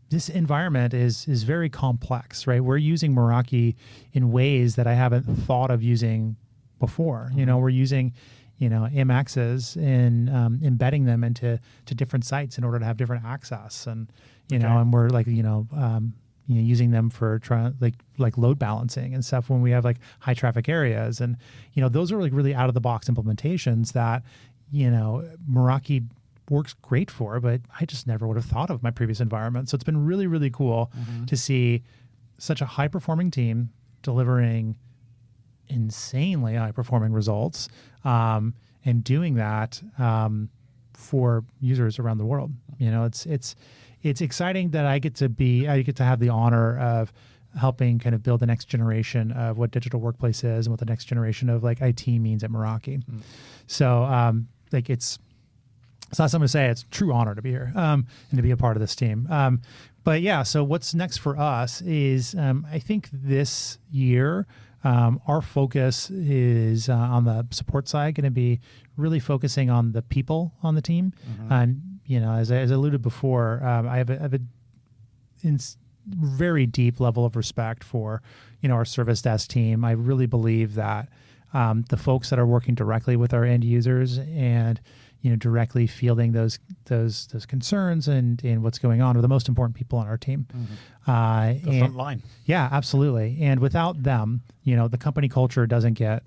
this environment is very complex, right? We're using Meraki in ways that I haven't thought of using before. We're using MXs and embedding them into different sites in order to have different access, and and we're like using them for like load balancing and stuff when we have like high traffic areas, and those are like really out of the box implementations that Meraki works great for, but I just never would have thought of my previous environment. So it's been really, really cool to see such a high performing team delivering insanely high performing results, and doing that for users around the world. It's exciting that I get to have the honor of helping kind of build the next generation of what digital workplace is and what the next generation of like IT means at Meraki. So it's not something to say. It's a true honor to be here and to be a part of this team. But yeah, so what's next for us is I think this year our focus is on the support side, going to be really focusing on the people on the team. As I alluded before, I have a very deep level of respect for, our service desk team. I really believe that the folks that are working directly with our end users and, directly fielding those concerns and what's going on are the most important people on our team. The front line. Yeah, absolutely. And without them, the company culture doesn't get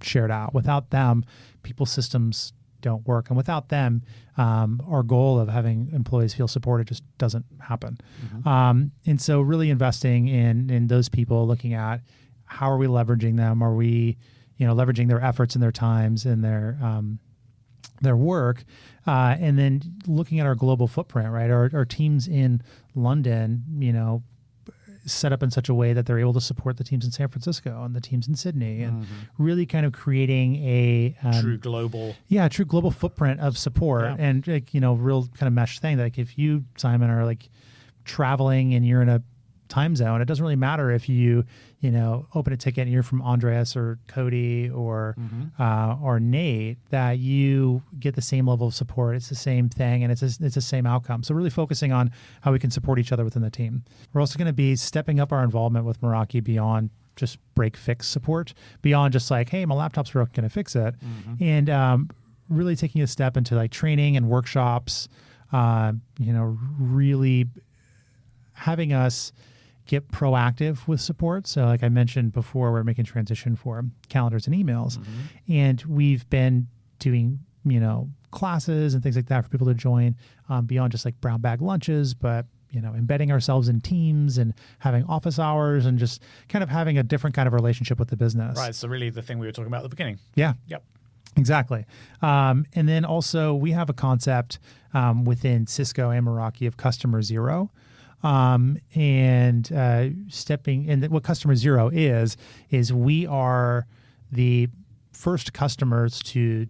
shared out. Without them, people's systems don't work. And without them, our goal of having employees feel supported just doesn't happen. And so really investing in those people, looking at how are we leveraging them? Are we, leveraging their efforts and their times and their work, and then looking at our global footprint, right? Our teams in London, set up in such a way that they're able to support the teams in San Francisco and the teams in Sydney, and really kind of creating a true global footprint of support, and real kind of mesh thing. Like if you, Simon, are like traveling and you're in a time zone, it doesn't really matter if you open a ticket and you're from Andreas or Cody or Nate, that you get the same level of support. It's the same thing, and it's the same outcome. So really focusing on how we can support each other within the team. We're also going to be stepping up our involvement with Meraki beyond just break fix support, beyond just like, hey, my laptop's broken, can I fix it? And really taking a step into like training and workshops, really having us get proactive with support. So like I mentioned before, we're making transition for calendars and emails, and we've been doing, classes and things like that for people to join, beyond just like brown bag lunches, but, embedding ourselves in teams and having office hours and just kind of having a different kind of relationship with the business. Right. So really the thing we were talking about at the beginning. Yeah. Yep. Exactly. And then also we have a concept within Cisco and Meraki of customer zero. Stepping in, what customer zero is we are the first customers to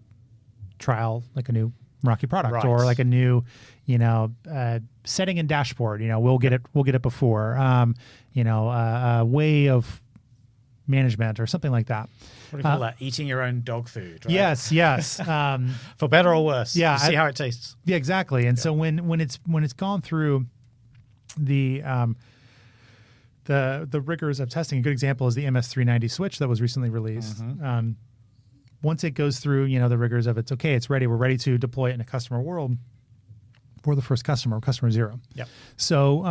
trial like a new Meraki product, or like a new, setting and dashboard. We'll get it before, a way of management or something like that. What do you call that? Eating your own dog food, right? Yes. For better or worse. Yeah. See how it tastes. Yeah, exactly. And so when it's gone through the rigors of testing, a good example is the MS390 switch that was recently released. Once it goes through, the rigors of it's ready, we're ready to deploy it in a customer world. We're the first customer zero. Yep. So,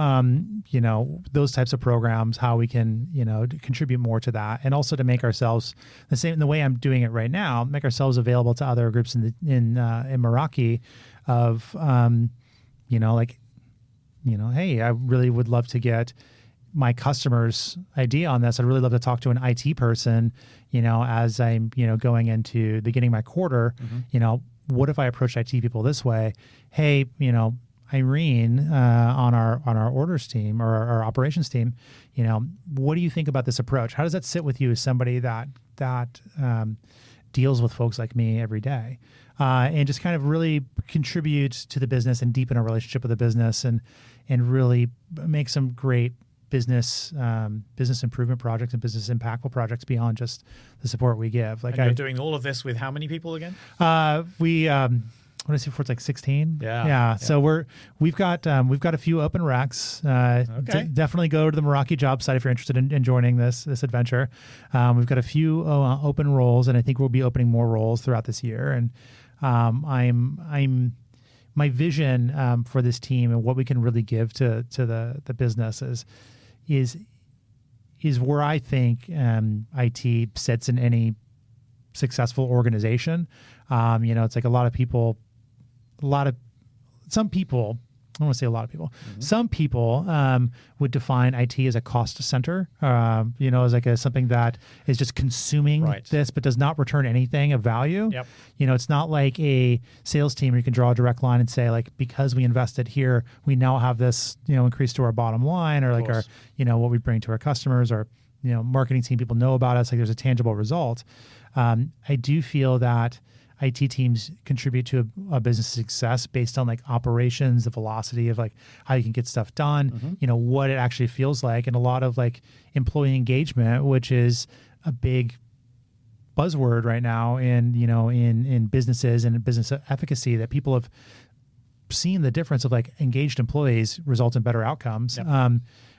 those types of programs, how we can, contribute more to that, and also to make ourselves the way I'm doing it right now, make ourselves available to other groups in Meraki of, hey, I really would love to get my customer's idea on this. I'd really love to talk to an IT person, as I'm, going into beginning my quarter, what if I approached IT people this way? Hey, Irene, on our orders team or our operations team, what do you think about this approach? How does that sit with you as somebody that deals with folks like me every day, and just kind of really contribute to the business and deepen a relationship with the business and really make some great business improvement projects and business impactful projects beyond just the support we give. Like, you're doing all of this with how many people again? We what did I say before? It's like 16. Yeah. So we've got a few open racks. Definitely go to the Meraki job site if you're interested in joining this adventure. We've got a few open roles, and I think we'll be opening more roles throughout this year. And my vision for this team and what we can really give to the business is where I think IT sits in any successful organization. It's like some people, I don't want to say a lot of people, some people would define IT as a cost center, as like something that is just consuming this, but does not return anything of value. Yep. It's not like a sales team where you can draw a direct line and say, like, because we invested here, we now have this, increase to our bottom line, or like our, what we bring to our customers, or, marketing team, people know about us, like there's a tangible result. I do feel that IT teams contribute to a business success based on like operations, the velocity of like how you can get stuff done, what it actually feels like, and a lot of like employee engagement, which is a big buzzword right now in businesses and business efficacy, that people have seen the difference of like engaged employees result in better outcomes. Yep.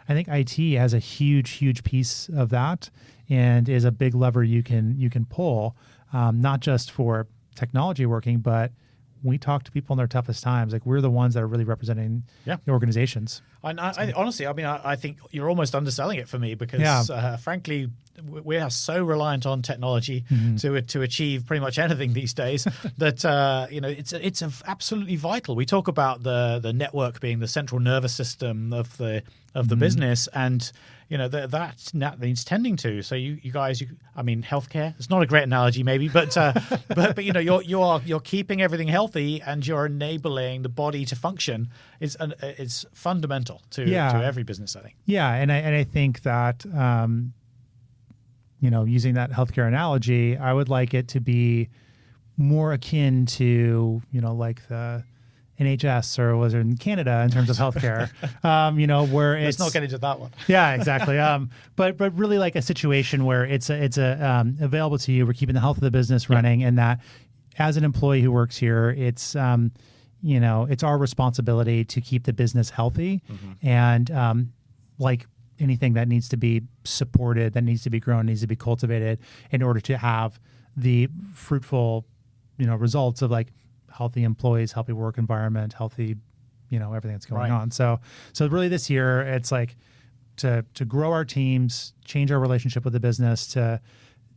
I think IT has a huge piece of that and is a big lever you can pull, not just for technology working, but we talk to people in their toughest times. Like, we're the ones that are really representing the organizations. I honestly, I think you're almost underselling it for me, because frankly, we are so reliant on technology to achieve pretty much anything these days that it's absolutely vital. We talk about the network being the central nervous system of the business, and that needs tending to. So you guys, healthcare. It's not a great analogy, maybe, but you're keeping everything healthy, and you're enabling the body to function. It's fundamental to every business, I think. Yeah, and I think that using that healthcare analogy, I would like it to be more akin to like the NHS, or was it in Canada in terms of healthcare, where it's... Let's not get into that one. Yeah, exactly. But really like a situation where it's available to you. We're keeping the health of the business running, and that as an employee who works here, it's it's our responsibility to keep the business healthy, and like anything that needs to be supported, that needs to be grown, needs to be cultivated in order to have the fruitful, results of like healthy employees, healthy work environment, healthy, everything that's going on. So really this year, it's like to grow our teams, change our relationship with the business, to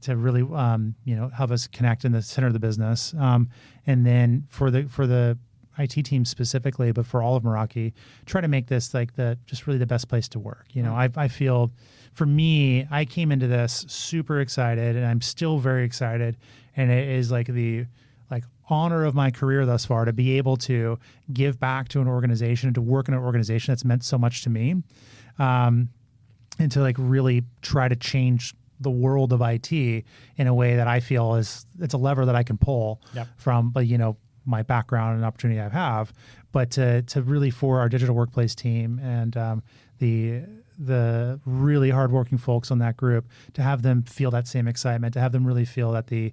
really, help us connect in the center of the business. And then for the IT team specifically, but for all of Meraki, try to make this like just really the best place to work. I feel, for me, I came into this super excited, and I'm still very excited. And it is like the honor of my career thus far to be able to give back to an organization and to work in an organization that's meant so much to me, and to like really try to change the world of IT in a way that I feel it's a lever that I can pull from, my background and opportunity I have, but to really, for our digital workplace team and the really hardworking folks on that group, to have them feel that same excitement, to have them really feel that the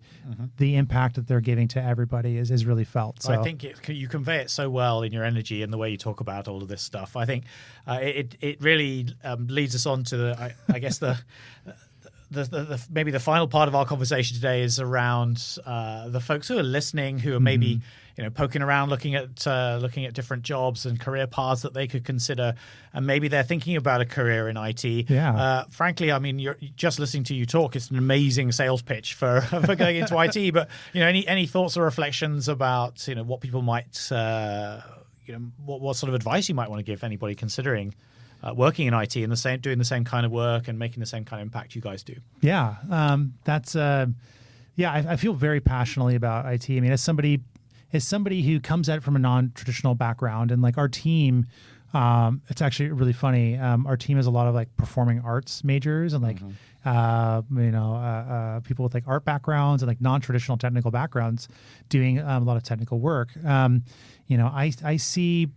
impact that they're giving to everybody is really felt. So I think you convey it so well in your energy and the way you talk about all of this stuff. I think it really leads us on to I guess the maybe the final part of our conversation today is around the folks who are listening, who are maybe poking around, looking at different jobs and career paths that they could consider, and maybe they're thinking about a career in IT. Yeah. Frankly, you're just listening to you talk. It's an amazing sales pitch for going into IT. But any thoughts or reflections about what people might what sort of advice you might want to give anybody considering working in IT and doing the same kind of work and making the same kind of impact you guys do? Yeah, I feel very passionately about IT. As somebody, is somebody who comes at it from a non-traditional background. And like our team, it's actually really funny. Our team has a lot of like performing arts majors and like, people with like art backgrounds and like non-traditional technical backgrounds doing a lot of technical work. I see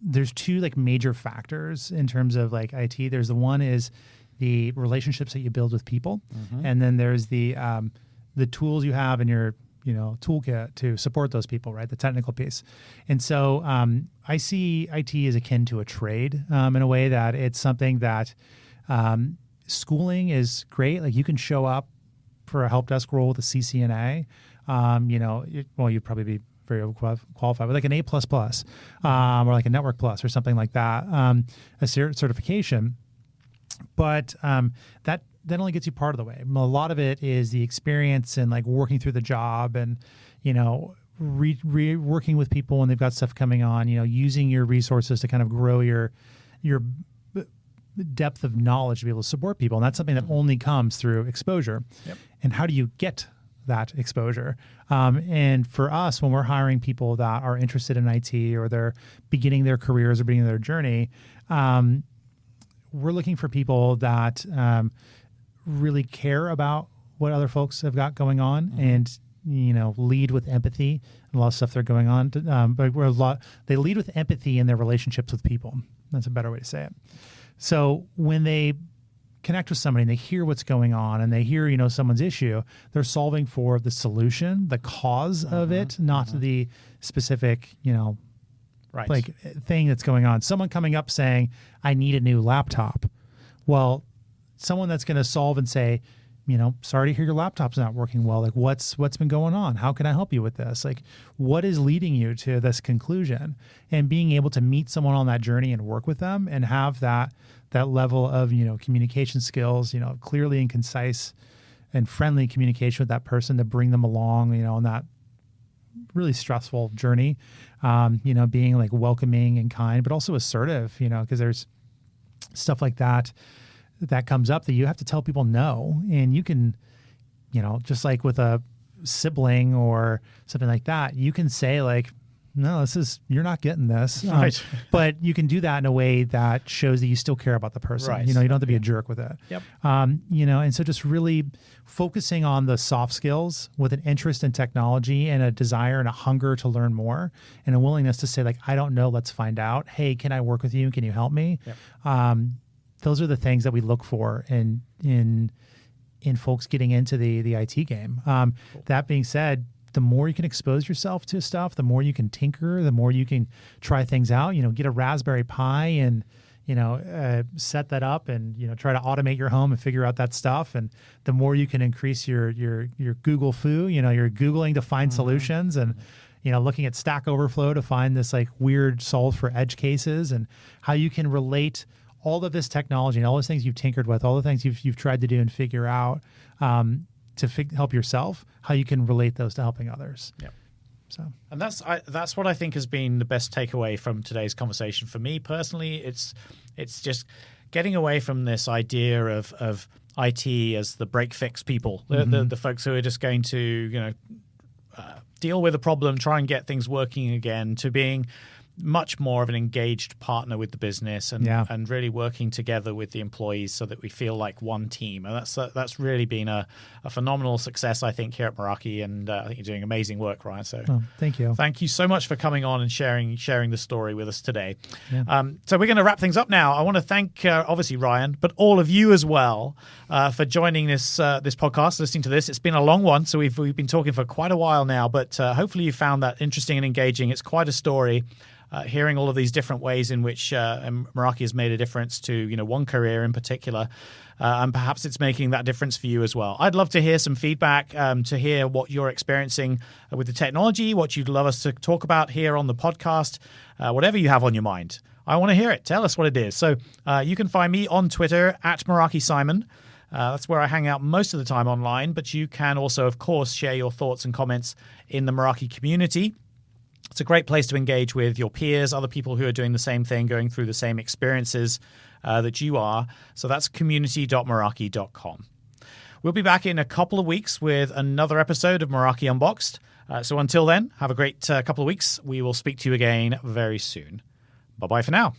there's two like major factors in terms of like IT. There's the one is the relationships that you build with people. And then there's the tools you have in your toolkit to support those people, right? The technical piece. And so I see IT as akin to a trade in a way that it's something that schooling is great. Like you can show up for a help desk role with a CCNA. You'd probably be very qualified with like an A++, or like a Network Plus or something like that, a certification. But that only gets you part of the way. A lot of it is the experience and like working through the job and, working with people when they've got stuff coming on, using your resources to kind of grow your depth of knowledge to be able to support people. And that's something that only comes through exposure. Yep. And how do you get that exposure? And for us, when we're hiring people that are interested in IT or they're beginning their careers or beginning their journey, we're looking for people that really care about what other folks have got going on and, lead with empathy and a lot of stuff they're going on. But they lead with empathy in their relationships with people. That's a better way to say it. So when they connect with somebody and they hear what's going on and they hear, someone's issue, they're solving for the solution, the cause of it, not the specific, right, like thing that's going on. Someone coming up saying, I need a new laptop. Well, someone that's going to solve and say, sorry to hear your laptop's not working well. Like what's been going on? How can I help you with this? Like what is leading you to this conclusion? And being able to meet someone on that journey and work with them and have that level of, communication skills, clearly and concise and friendly communication with that person to bring them along, on that really stressful journey, being like welcoming and kind, but also assertive, because there's stuff like that comes up that you have to tell people no. And you can, just like with a sibling or something like that, you can say like, no, you're not getting this. Right. But you can do that in a way that shows that you still care about the person. Right. You don't have to be a jerk with it. Yep. And so just really focusing on the soft skills with an interest in technology and a desire and a hunger to learn more and a willingness to say like, I don't know, let's find out. Hey, can I work with you? Can you help me? Yep. Those are the things that we look for in folks getting into the IT game. Cool. That being said, the more you can expose yourself to stuff, the more you can tinker, the more you can try things out, get a Raspberry Pi and, set that up and, try to automate your home and figure out that stuff. And the more you can increase your Google foo, you're Googling to find solutions and, looking at Stack Overflow to find this like weird solve for edge cases and how you can relate all of this technology and all those things you've tinkered with, all the things you've tried to do and figure out, to help yourself, how you can relate those to helping others. Yep. So, and that's what I think has been the best takeaway from today's conversation for me personally. It's just getting away from this idea of IT as the break fix people, the folks who are just going to deal with a problem, try and get things working again, to being much more of an engaged partner with the business and really working together with the employees so that we feel like one team. And that's really been a phenomenal success, I think, here at Meraki. And I think you're doing amazing work, Ryan. So thank you. Thank you so much for coming on and sharing the story with us today. Yeah. So we're going to wrap things up now. I want to thank obviously Ryan, but all of you as well for joining this podcast, listening to this. It's been a long one, so we've been talking for quite a while now, but hopefully you found that interesting and engaging. It's quite a story. Hearing all of these different ways in which Meraki has made a difference to one career in particular, and perhaps it's making that difference for you as well. I'd love to hear some feedback, to hear what you're experiencing with the technology, what you'd love us to talk about here on the podcast, whatever you have on your mind. I want to hear it. Tell us what it is. So you can find me on Twitter at Meraki Simon. That's where I hang out most of the time online, but you can also, of course, share your thoughts and comments in the Meraki community. It's a great place to engage with your peers, other people who are doing the same thing, going through the same experiences that you are. So that's community.meraki.com. We'll be back in a couple of weeks with another episode of Meraki Unboxed. So until then, have a great couple of weeks. We will speak to you again very soon. Bye-bye for now.